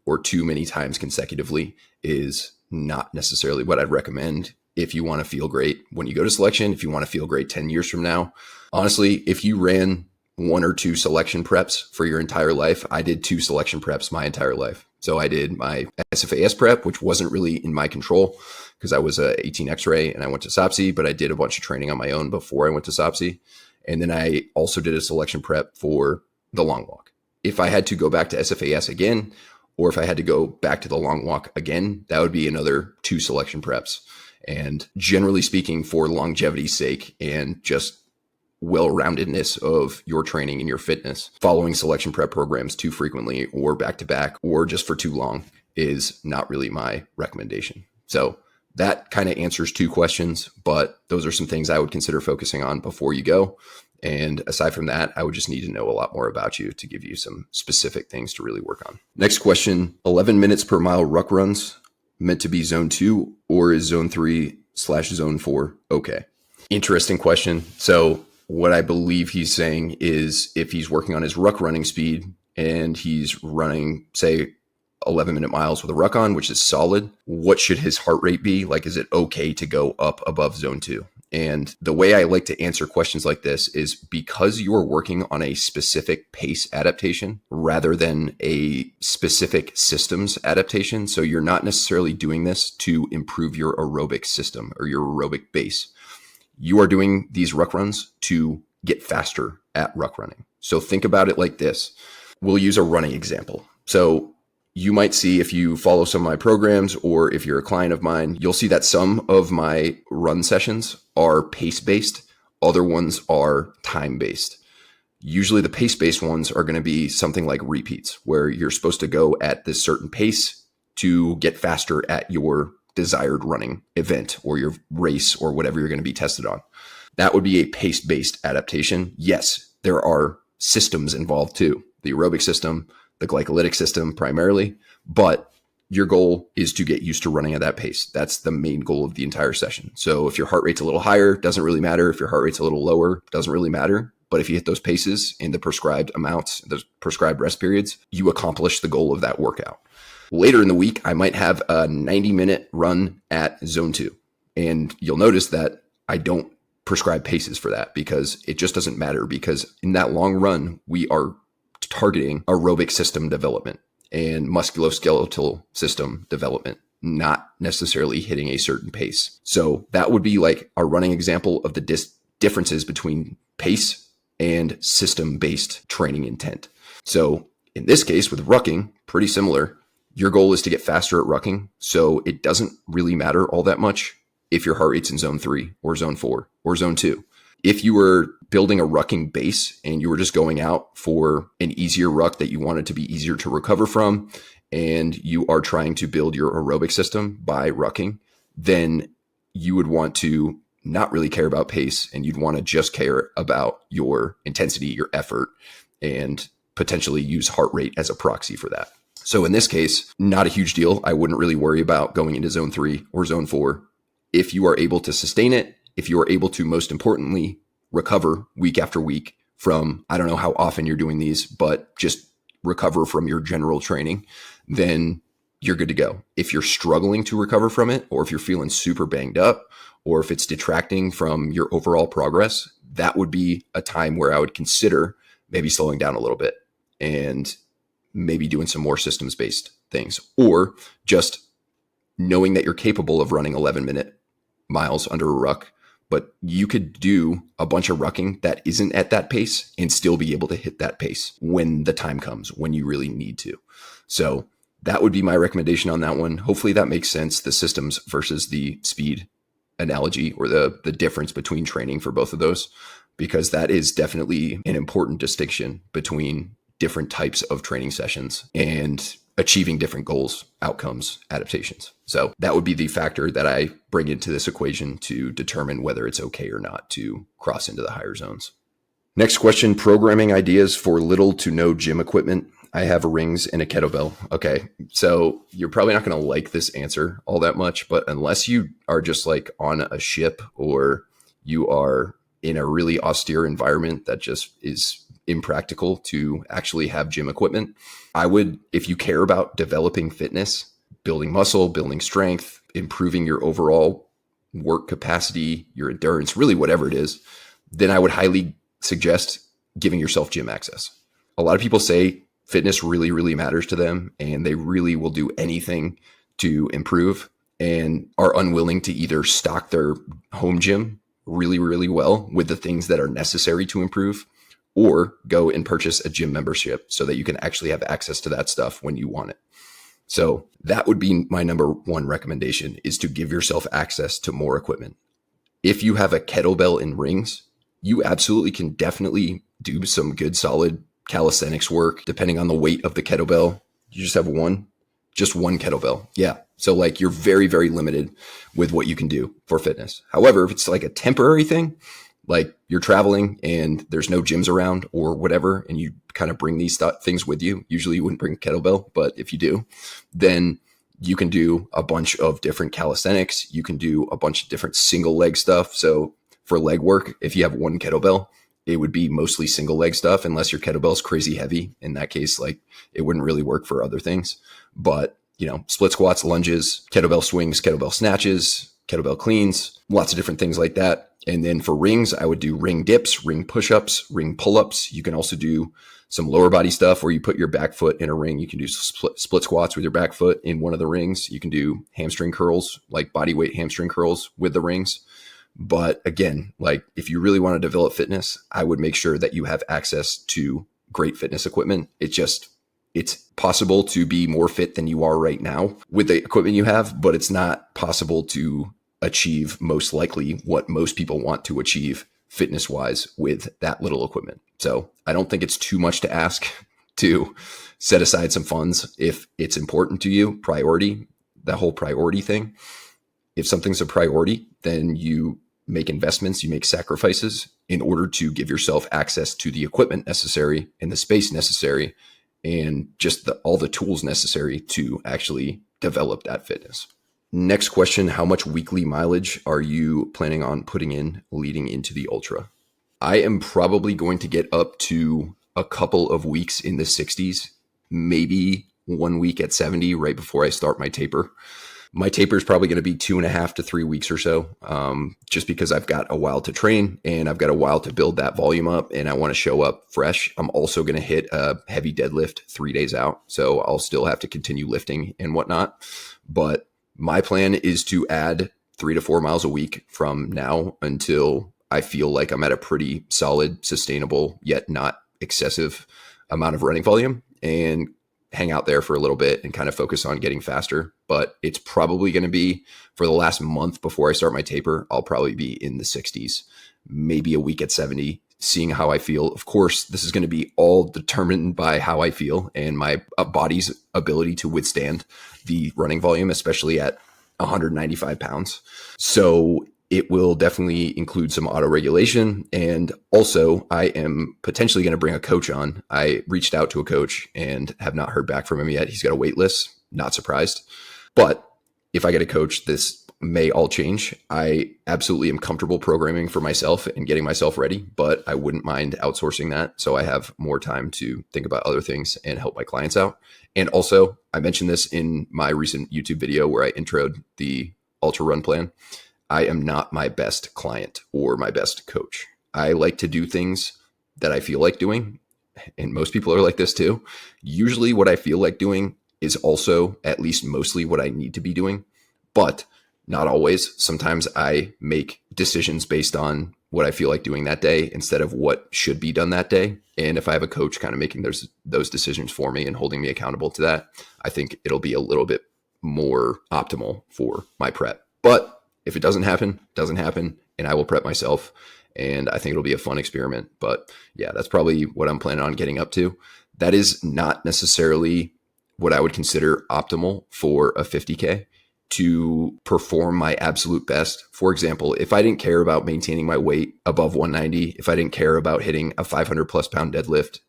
or too many times consecutively is not necessarily what I'd recommend if you want to feel great when you go to selection, if you want to feel great 10 years from now. Honestly, if you ran 1 or 2 selection preps for your entire life, I did 2 selection preps my entire life. So I did my SFAS prep, which wasn't really in my control because I was a 18 X-ray and I went to SOPSI, but I did a bunch of training on my own before I went to SOPSI. And then I also did a selection prep for the long walk. If I had to go back to SFAS again, or if I had to go back to the long walk again, that would be another 2 selection preps. And generally speaking, for longevity's sake and just well-roundedness of your training and your fitness, following selection prep programs too frequently or back-to-back or just for too long is not really my recommendation. So that kind of answers 2 questions, but those are some things I would consider focusing on before you go. And aside from that, I would just need to know a lot more about you to give you some specific things to really work on. Next question, 11 minutes per mile ruck runs meant to be zone 2 or is zone 3/zone 4 okay? Interesting question. So what I believe he's saying is if he's working on his ruck running speed and he's running, say, 11-minute miles with a ruck on, which is solid, what should his heart rate be? Like, is it okay to go up above zone 2? And the way I like to answer questions like this is because you're working on a specific pace adaptation rather than a specific systems adaptation. So you're not necessarily doing this to improve your aerobic system or your aerobic base. You are doing these ruck runs to get faster at ruck running. So think about it like this. We'll use a running example. So you might see if you follow some of my programs or if you're a client of mine, you'll see that some of my run sessions are pace-based. Other ones are time-based. Usually the pace-based ones are going to be something like repeats where you're supposed to go at this certain pace to get faster at your desired running event or your race or whatever you're going to be tested on. That would be a pace-based adaptation. Yes, there are systems involved too. The aerobic system, the glycolytic system primarily, but your goal is to get used to running at that pace. That's the main goal of the entire session. So if your heart rate's a little higher, doesn't really matter. If your heart rate's a little lower, doesn't really matter. But if you hit those paces in the prescribed amounts, the prescribed rest periods, you accomplish the goal of that workout. Later in the week, I might have a 90-minute run at zone 2. And you'll notice that I don't prescribe paces for that because it just doesn't matter, because in that long run, we are targeting aerobic system development and musculoskeletal system development, not necessarily hitting a certain pace. So that would be like a running example of the differences between pace and system-based training intent. So in this case with rucking, pretty similar. Your goal is to get faster at rucking. So it doesn't really matter all that much if your heart rate's in zone 3 or zone 4 or zone 2. If you were building a rucking base and you were just going out for an easier ruck that you wanted to be easier to recover from, and you are trying to build your aerobic system by rucking, then you would want to not really care about pace and you'd want to just care about your intensity, your effort, and potentially use heart rate as a proxy for that. So in this case, not a huge deal. I wouldn't really worry about going into zone 3 or zone 4. If you are able to sustain it, if you are able to, most importantly, recover week after week from, I don't know how often you're doing these, but just recover from your general training, then you're good to go. If you're struggling to recover from it, or if you're feeling super banged up, or if it's detracting from your overall progress, that would be a time where I would consider maybe slowing down a little bit and maybe doing some more systems-based things, or just knowing that you're capable of running 11-minute miles under a ruck, but you could do a bunch of rucking that isn't at that pace and still be able to hit that pace when the time comes, when you really need to. So that would be my recommendation on that one. Hopefully that makes sense, the systems versus the speed analogy, or the difference between training for both of those, because that is definitely an important distinction between different types of training sessions and achieving different goals, outcomes, adaptations. So that would be the factor that I bring into this equation to determine whether it's okay or not to cross into the higher zones. Next question, programming ideas for little to no gym equipment. I have rings and a kettlebell. Okay, so you're probably not going to like this answer all that much, but unless you are just like on a ship or you are in a really austere environment that just is impractical to actually have gym equipment, I would, if you care about developing fitness, building muscle, building strength, improving your overall work capacity, your endurance, really whatever it is, then I would highly suggest giving yourself gym access. A lot of people say fitness really, really matters to them and they really will do anything to improve and are unwilling to either stock their home gym really, really well with the things that are necessary to improve or go and purchase a gym membership so that you can actually have access to that stuff when you want it. So that would be my number one recommendation, is to give yourself access to more equipment. If you have a kettlebell and rings, you absolutely can definitely do some good solid calisthenics work depending on the weight of the kettlebell. You just have one kettlebell. Yeah. So like you're very, very limited with what you can do for fitness. However, if it's like a temporary thing, like you're traveling and there's no gyms around or whatever, and you kind of bring these things with you, usually you wouldn't bring a kettlebell, but if you do, then you can do a bunch of different calisthenics. You can do a bunch of different single leg stuff. So for leg work, if you have one kettlebell, it would be mostly single leg stuff, unless your kettlebell is crazy heavy. In that case, like it wouldn't really work for other things. But, split squats, lunges, kettlebell swings, kettlebell snatches, kettlebell cleans, lots of different things like that. And then for rings, I would do ring dips, ring push-ups, ring pull-ups. You can also do some lower body stuff where you put your back foot in a ring. You can do split squats with your back foot in one of the rings. You can do hamstring curls, like body weight hamstring curls with the rings. But again, like if you really want to develop fitness, I would make sure that you have access to great fitness equipment. It's possible to be more fit than you are right now with the equipment you have, but it's not possible to achieve most likely what most people want to achieve fitness wise with that little equipment. So I don't think it's too much to ask to set aside some funds if it's important to you. Priority, that whole priority thing. If something's a priority, then you make investments, you make sacrifices in order to give yourself access to the equipment necessary and the space necessary and just all the tools necessary to actually develop that fitness. Next question, how much weekly mileage are you planning on putting in leading into the ultra? I am probably going to get up to a couple of weeks in the 60s, maybe 1 week at 70 right before I start my taper. My taper is probably going to be 2.5 to 3 weeks or so, just because I've got a while to train and I've got a while to build that volume up and I want to show up fresh. I'm also going to hit a heavy deadlift 3 days out. So I'll still have to continue lifting and whatnot. But my plan is to add 3 to 4 miles a week from now until I feel like I'm at a pretty solid, sustainable, yet not excessive amount of running volume, and hang out there for a little bit and kind of focus on getting faster. But it's probably going to be for the last month before I start my taper, I'll probably be in the 60s, maybe a week at 70, seeing how I feel. Of course, this is going to be all determined by how I feel and my body's ability to withstand the running volume, especially at 195 pounds. So it will definitely include some auto regulation. And also I am potentially going to bring a coach on. I reached out to a coach and have not heard back from him yet. He's got a wait list, not surprised. But if I get a coach, this may all change. I absolutely am comfortable programming for myself and getting myself ready, but I wouldn't mind outsourcing that. So I have more time to think about other things and help my clients out. And also I mentioned this in my recent YouTube video where I introed the ultra run plan. I am not my best client or my best coach. I like to do things that I feel like doing. And most people are like this too. Usually what I feel like doing is also at least mostly what I need to be doing, but not always. Sometimes I make decisions based on what I feel like doing that day instead of what should be done that day. And if I have a coach kind of making those decisions for me and holding me accountable to that, I think it'll be a little bit more optimal for my prep. But if it doesn't happen, and I will prep myself. And I think it'll be a fun experiment. But yeah, that's probably what I'm planning on getting up to. That is not necessarily what I would consider optimal for a 50K. to perform my absolute best. For example, if I didn't care about maintaining my weight above 190, if I didn't care about hitting a 500 plus pound deadlift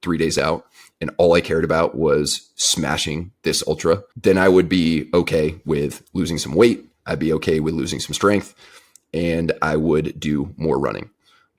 3 days out, and all I cared about was smashing this ultra, then I would be okay with losing some weight. I'd be okay with losing some strength, and I would do more running.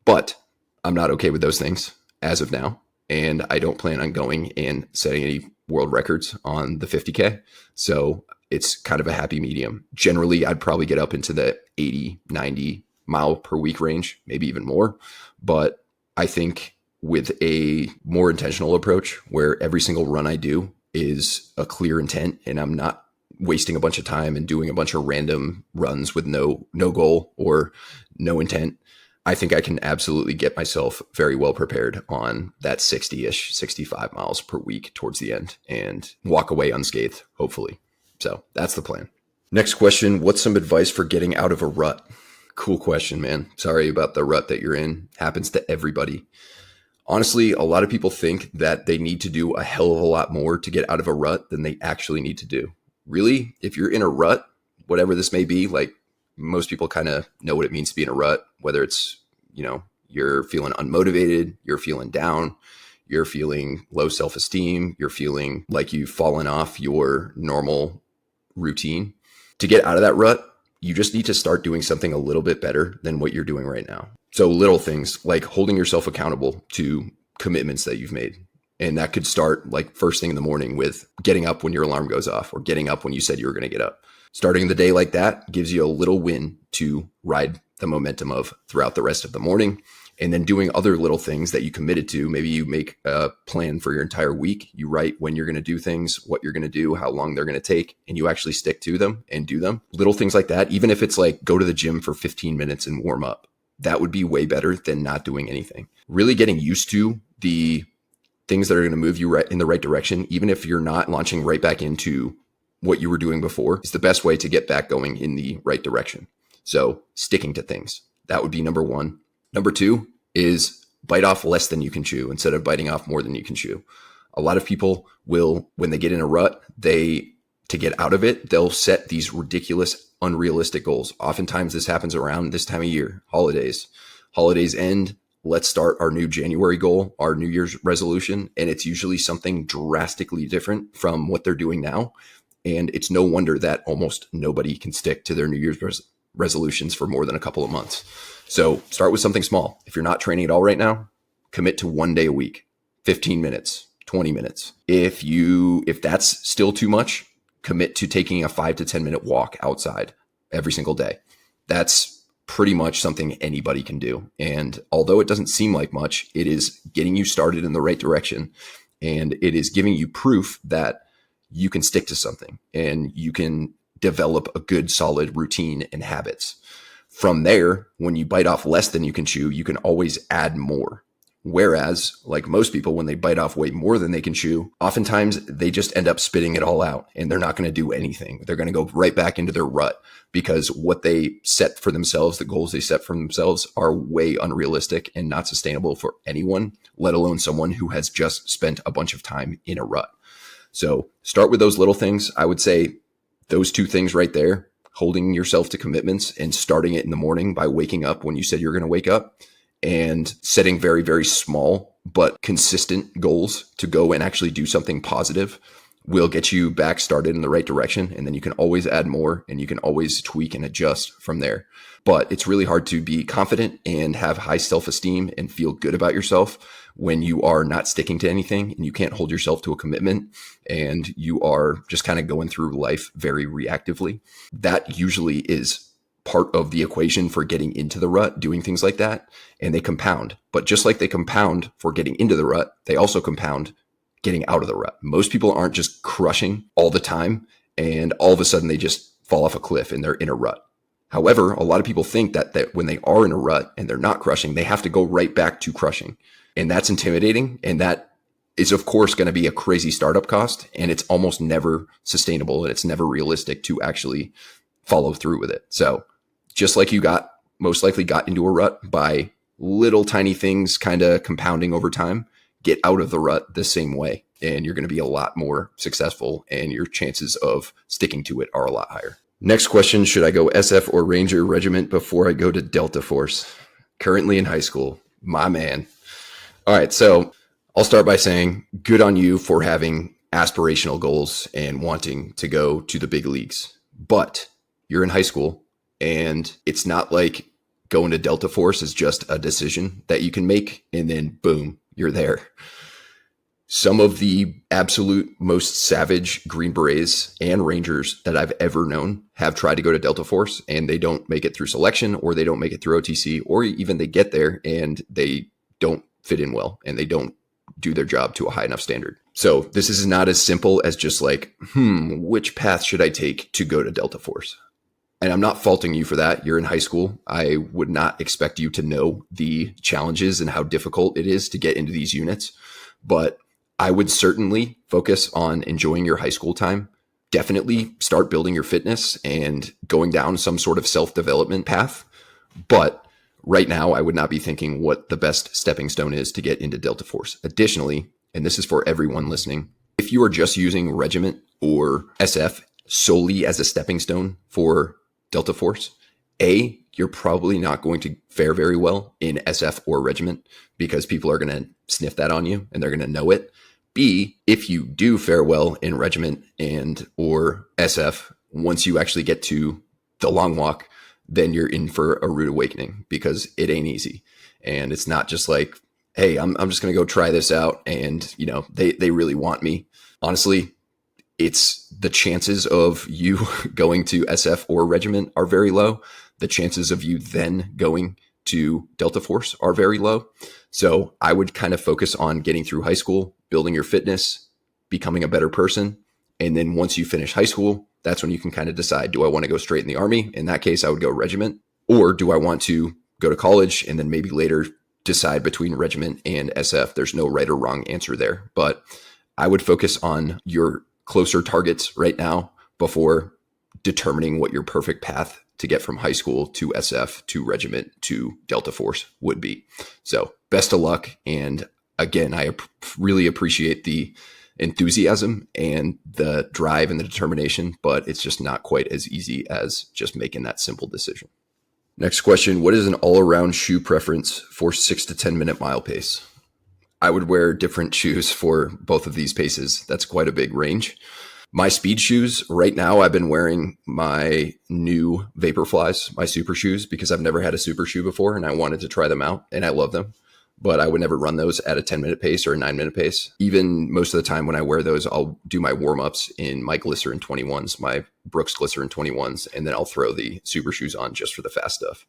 But I'm not okay with those things as of now. And I don't plan on going and setting any world records on the 50K. So it's kind of a happy medium. Generally, I'd probably get up into the 80, 90 mile per week range, maybe even more. But I think with a more intentional approach where every single run I do is a clear intent and I'm not wasting a bunch of time and doing a bunch of random runs with no goal or no intent, I think I can absolutely get myself very well prepared on that 60-ish, 65 miles per week towards the end and walk away unscathed, hopefully. So that's the plan. Next question, what's some advice for getting out of a rut? Cool question, man. Sorry about the rut that you're in. Happens to everybody. Honestly, a lot of people think that they need to do a hell of a lot more to get out of a rut than they actually need to do. Really, if you're in a rut, whatever this may be, like most people kind of know what it means to be in a rut, whether it's, you're feeling unmotivated, you're feeling down, you're feeling low self-esteem, you're feeling like you've fallen off your normal routine. To get out of that rut, you just need to start doing something a little bit better than what you're doing right now. So little things like holding yourself accountable to commitments that you've made. And that could start like first thing in the morning with getting up when your alarm goes off or getting up when you said you were going to get up. Starting the day like that gives you a little win to ride the momentum of throughout the rest of the morning. And then doing other little things that you committed to. Maybe you make a plan for your entire week. You write when you're going to do things, what you're going to do, how long they're going to take, and you actually stick to them and do them. Little things like that, even if it's like go to the gym for 15 minutes and warm up, that would be way better than not doing anything. Really getting used to the things that are going to move you right in the right direction, even if you're not launching right back into what you were doing before, is the best way to get back going in the right direction. So sticking to things, that would be number one. Number two is bite off less than you can chew instead of biting off more than you can chew. A lot of people will, when they get in a rut, to get out of it, they'll set these ridiculous, unrealistic goals. Oftentimes this happens around this time of year, holidays end. Let's start our new January goal, our New Year's resolution. And it's usually something drastically different from what they're doing now. And it's no wonder that almost nobody can stick to their New Year's resolutions for more than a couple of months. So start with something small. If you're not training at all right now, commit to 1 day a week, 15 minutes, 20 minutes. If that's still too much, commit to taking a 5 to 10 minute walk outside every single day. That's pretty much something anybody can do. And although it doesn't seem like much, it is getting you started in the right direction. And it is giving you proof that you can stick to something and you can develop a good, solid routine and habits. From there, when you bite off less than you can chew, you can always add more. Whereas, like most people, when they bite off way more than they can chew, oftentimes they just end up spitting it all out and they're not going to do anything. They're going to go right back into their rut because what they set for themselves, the goals they set for themselves, are way unrealistic and not sustainable for anyone, let alone someone who has just spent a bunch of time in a rut. So start with those little things. I would say those two things right there, holding yourself to commitments and starting it in the morning by waking up when you said you're going to wake up, and setting very, very small but consistent goals to go and actually do something positive will get you back started in the right direction. And then you can always add more and you can always tweak and adjust from there. But it's really hard to be confident and have high self-esteem and feel good about yourself when you are not sticking to anything and you can't hold yourself to a commitment and you are just kind of going through life very reactively. That usually is part of the equation for getting into the rut, doing things like that, and they compound. But just like they compound for getting into the rut, they also compound getting out of the rut. Most people aren't just crushing all the time and all of a sudden they just fall off a cliff and they're in a rut. However, a lot of people think that when they are in a rut and they're not crushing, they have to go right back to crushing. And that's intimidating. And that is, of course, going to be a crazy startup cost. And it's almost never sustainable and it's never realistic to actually follow through with it. So just like you most likely got into a rut by little tiny things kind of compounding over time, get out of the rut the same way. And you're going to be a lot more successful and your chances of sticking to it are a lot higher. Next question, should I go SF or Ranger Regiment before I go to Delta Force? Currently in high school. My man. All right, so I'll start by saying good on you for having aspirational goals and wanting to go to the big leagues. But you're in high school, and it's not like going to Delta Force is just a decision that you can make, and then boom, you're there. Some of the absolute most savage Green Berets and Rangers that I've ever known have tried to go to Delta Force, and they don't make it through selection, or they don't make it through OTC, or even they get there and they don't fit in well, and they don't do their job to a high enough standard. So this is not as simple as just like, which path should I take to go to Delta Force? And I'm not faulting you for that. You're in high school. I would not expect you to know the challenges and how difficult it is to get into these units. But I would certainly focus on enjoying your high school time. Definitely start building your fitness and going down some sort of self-development path. But right now, I would not be thinking what the best stepping stone is to get into Delta Force. Additionally, and this is for everyone listening, if you are just using Regiment or SF solely as a stepping stone for Delta Force, you're probably not going to fare very well in SF or Regiment because people are going to sniff that on you and they're going to know it. B, if you do fare well in Regiment and or SF, once you actually get to the long walk, then you're in for a rude awakening because it ain't easy. And it's not just like, hey, I'm just going to go try this out. And, they really want me. Honestly, it's the chances of you going to SF or Regiment are very low. The chances of you then going to Delta Force are very low. So I would kind of focus on getting through high school, building your fitness, becoming a better person. And then once you finish high school, that's when you can kind of decide, do I want to go straight in the Army? In that case, I would go Regiment. Or do I want to go to college and then maybe later decide between Regiment and SF? There's no right or wrong answer there. But I would focus on your closer targets right now before determining what your perfect path to get from high school to SF to Regiment to Delta Force would be. So best of luck. And again, I really appreciate the enthusiasm and the drive and the determination, but it's just not quite as easy as just making that simple decision. Next question, what is an all-around shoe preference for 6 to 10 minute mile pace? I would wear different shoes for both of these paces. That's quite a big range. My speed shoes, right now, I've been wearing my new Vaporflies, my super shoes, because I've never had a super shoe before and I wanted to try them out and I love them. But I would never run those at a 10-minute pace or a 9-minute pace. Even most of the time when I wear those, I'll do my warm-ups in my Glycerin 21s, my Brooks Glycerin 21s, and then I'll throw the super shoes on just for the fast stuff.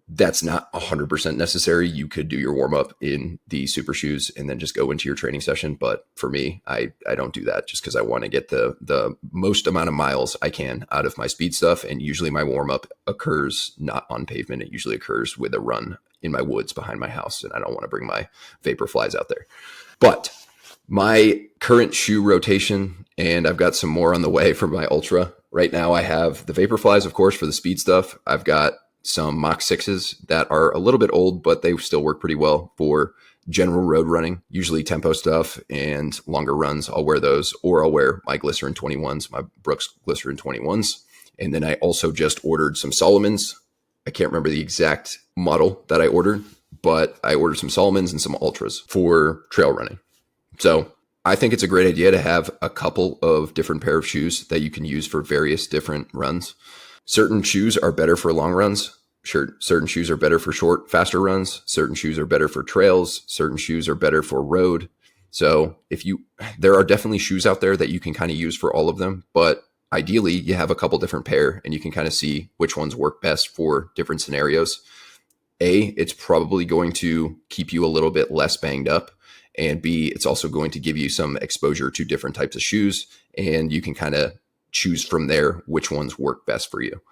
That's not 100% necessary. You could do your warm-up in the super shoes and then just go into your training session. But for me, I don't do that just because I want to get the most amount of miles I can out of my speed stuff. And usually my warm-up occurs not on pavement. It usually occurs with a run in my woods behind my house. And I don't want to bring my Vaporflies out there. But my current shoe rotation, and I've got some more on the way for my Ultra. Right now I have the Vaporflies, of course, for the speed stuff. I've got some Mach 6s that are a little bit old, but they still work pretty well for general road running, usually tempo stuff and longer runs. I'll wear those, or I'll wear my Glycerin 21s, my Brooks Glycerin 21s. And then I also just ordered some Solomons. I can't remember the exact model that I ordered, but I ordered some Solomons and some Ultras for trail running. So I think it's a great idea to have a couple of different pair of shoes that you can use for various different runs. Certain shoes are better for long runs. Sure, certain shoes are better for short, faster runs. Certain shoes are better for trails. Certain shoes are better for road. So there are definitely shoes out there that you can kind of use for all of them, but ideally you have a couple different pair and you can kind of see which ones work best for different scenarios. It's probably going to keep you a little bit less banged up. And B, it's also going to give you some exposure to different types of shoes, and you can kind of choose from there which ones work best for you.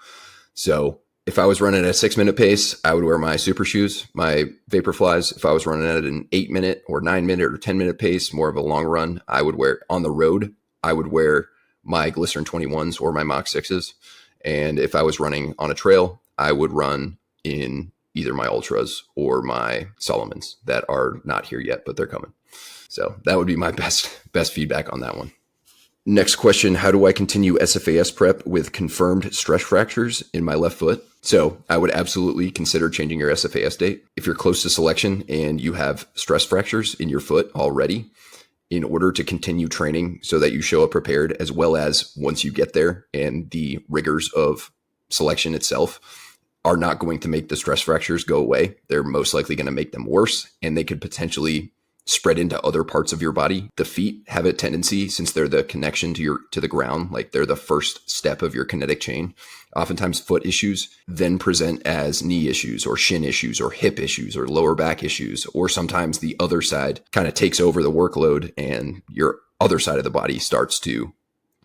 So if I was running at a 6-minute pace, I would wear my super shoes, my Vaporflies. If I was running at an 8-minute or 9-minute or 10-minute pace, more of a long run, I would wear on the road, I would wear my Glycerin 21s or my Mach 6s. And if I was running on a trail, I would run in either my Ultras or my Solomons that are not here yet, but they're coming. So that would be my best feedback on that one. Next question, how do I continue SFAS prep with confirmed stress fractures in my left foot? So I would absolutely consider changing your SFAS date. If you're close to selection and you have stress fractures in your foot already, in order to continue training so that you show up prepared, as well as once you get there and the rigors of selection itself are not going to make the stress fractures go away. They're most likely going to make them worse, and they could potentially spread into other parts of your body. The feet have a tendency, since they're the connection to the ground, like they're the first step of your kinetic chain. Oftentimes foot issues then present as knee issues or shin issues or hip issues or lower back issues, or sometimes the other side kind of takes over the workload and your other side of the body starts to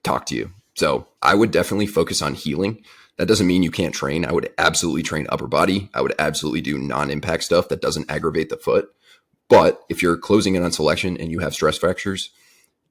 talk to you. So I would definitely focus on healing. That doesn't mean you can't train. I would absolutely train upper body. I would absolutely do non-impact stuff that doesn't aggravate the foot. But if you're closing in on selection and you have stress fractures,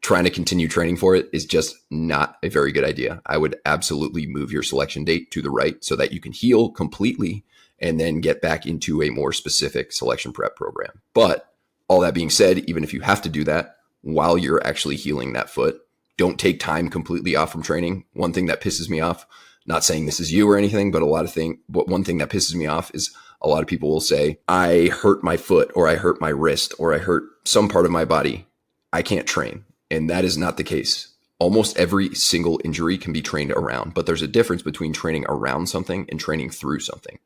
trying to continue training for it is just not a very good idea. I would absolutely move your selection date to the right so that you can heal completely and then get back into a more specific selection prep program. But all that being said, even if you have to do that while you're actually healing that foot, don't take time completely off from training. One thing that pisses me off, not saying this is you or anything, but one thing that pisses me off is a lot of people will say, I hurt my foot or I hurt my wrist or I hurt some part of my body. I can't train. And that is not the case. Almost every single injury can be trained around, but there's a difference between training around something and training through something.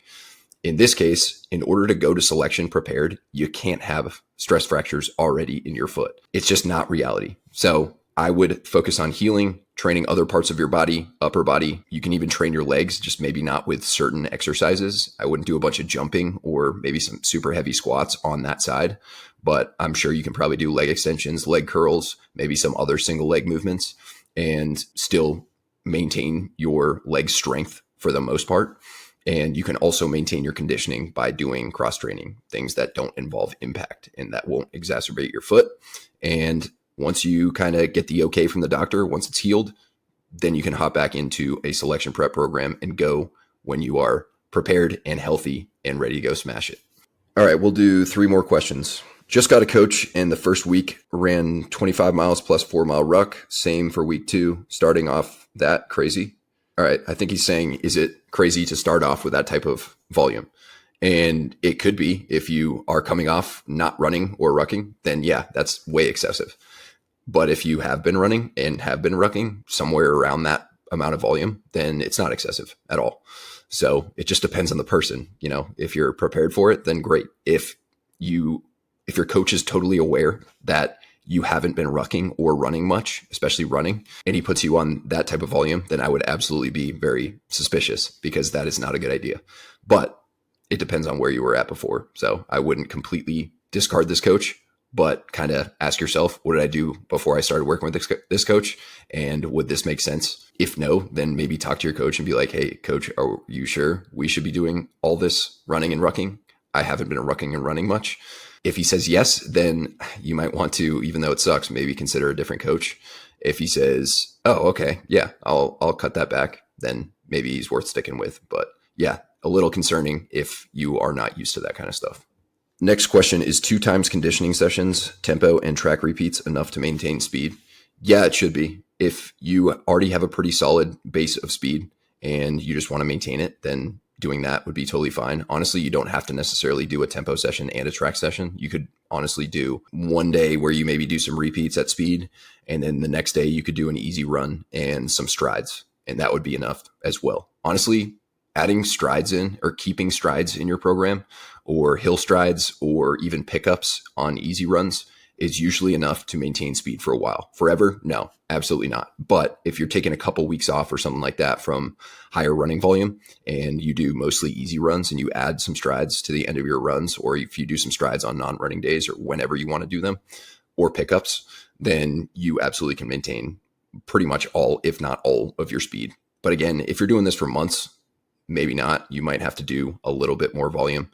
In this case, in order to go to selection prepared, you can't have stress fractures already in your foot. It's just not reality. So I would focus on healing, training other parts of your body, upper body. You can even train your legs, just maybe not with certain exercises. I wouldn't do a bunch of jumping or maybe some super heavy squats on that side, but I'm sure you can probably do leg extensions, leg curls, maybe some other single leg movements, and still maintain your leg strength for the most part. And you can also maintain your conditioning by doing cross training, things that don't involve impact and that won't exacerbate your foot. And once you kind of get the okay from the doctor, once it's healed, then you can hop back into a selection prep program and go when you are prepared and healthy and ready to go smash it. All right, we'll do 3 more questions. Just got a coach and the first week ran 25 miles plus 4-mile ruck. Same for week 2. Starting off that crazy. All right, I think he's saying, is it crazy to start off with that type of volume? And it could be. If you are coming off not running or rucking, then yeah, that's way excessive. But if you have been running and have been rucking somewhere around that amount of volume, then it's not excessive at all. So it just depends on the person. You know, if you're prepared for it, then great. If your coach is totally aware that you haven't been rucking or running much, especially running, and he puts you on that type of volume, then I would absolutely be very suspicious, because that is not a good idea. But it depends on where you were at before. So I wouldn't completely discard this coach, but kind of ask yourself, what did I do before I started working with this coach? And would this make sense? If no, then maybe talk to your coach and be like, hey, coach, are you sure we should be doing all this running and rucking? I haven't been rucking and running much. If he says yes, then you might want to, even though it sucks, maybe consider a different coach. If he says, oh, okay, yeah, I'll cut that back, then maybe he's worth sticking with. But yeah, a little concerning if you are not used to that kind of stuff. Next question is 2 times conditioning sessions, tempo and track repeats enough to maintain speed? Yeah, it should be. If you already have a pretty solid base of speed and you just want to maintain it, then doing that would be totally fine. Honestly, you don't have to necessarily do a tempo session and a track session. You could honestly do one day where you maybe do some repeats at speed, and then the next day you could do an easy run and some strides, and that would be enough as well. Honestly, adding strides in or keeping strides in your program, or hill strides, or even pickups on easy runs is usually enough to maintain speed for a while. Forever? No, absolutely not. But if you're taking a couple weeks off or something like that from higher running volume, and you do mostly easy runs and you add some strides to the end of your runs, or if you do some strides on non-running days or whenever you want to do them, or pickups, then you absolutely can maintain pretty much all, if not all, of your speed. But again, if you're doing this for months, maybe not. You might have to do a little bit more volume.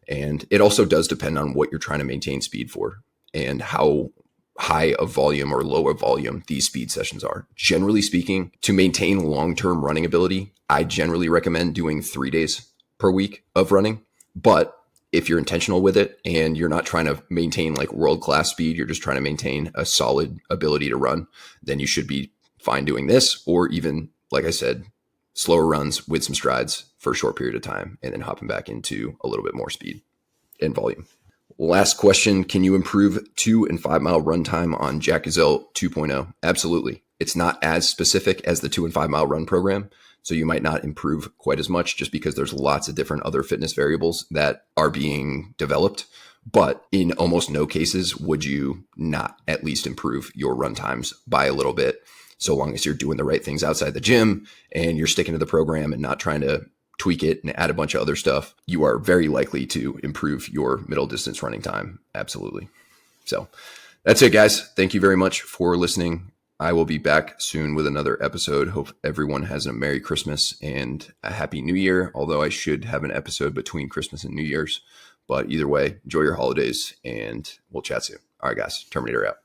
And it also does depend on what you're trying to maintain speed for and how high of volume or low of volume these speed sessions are. Generally speaking, to maintain long-term running ability, I generally recommend doing 3 days per week of running. But if you're intentional with it and you're not trying to maintain like world-class speed, you're just trying to maintain a solid ability to run, then you should be fine doing this, or even, like I said, slower runs with some strides for a short period of time and then hopping back into a little bit more speed and volume. Last question, can you improve 2 and 5 mile run time on Jack Gazelle 2.0? Absolutely. It's not as specific as the 2 and 5 mile run program, so you might not improve quite as much just because there's lots of different other fitness variables that are being developed. But in almost no cases would you not at least improve your run times by a little bit, so long as you're doing the right things outside the gym and you're sticking to the program and not trying to tweak it and add a bunch of other stuff. You are very likely to improve your middle distance running time. Absolutely. So that's it, guys. Thank you very much for listening. I will be back soon with another episode. Hope everyone has a Merry Christmas and a Happy New Year, although I should have an episode between Christmas and New Year's. But either way, enjoy your holidays and we'll chat soon. All right, guys. Terminator out.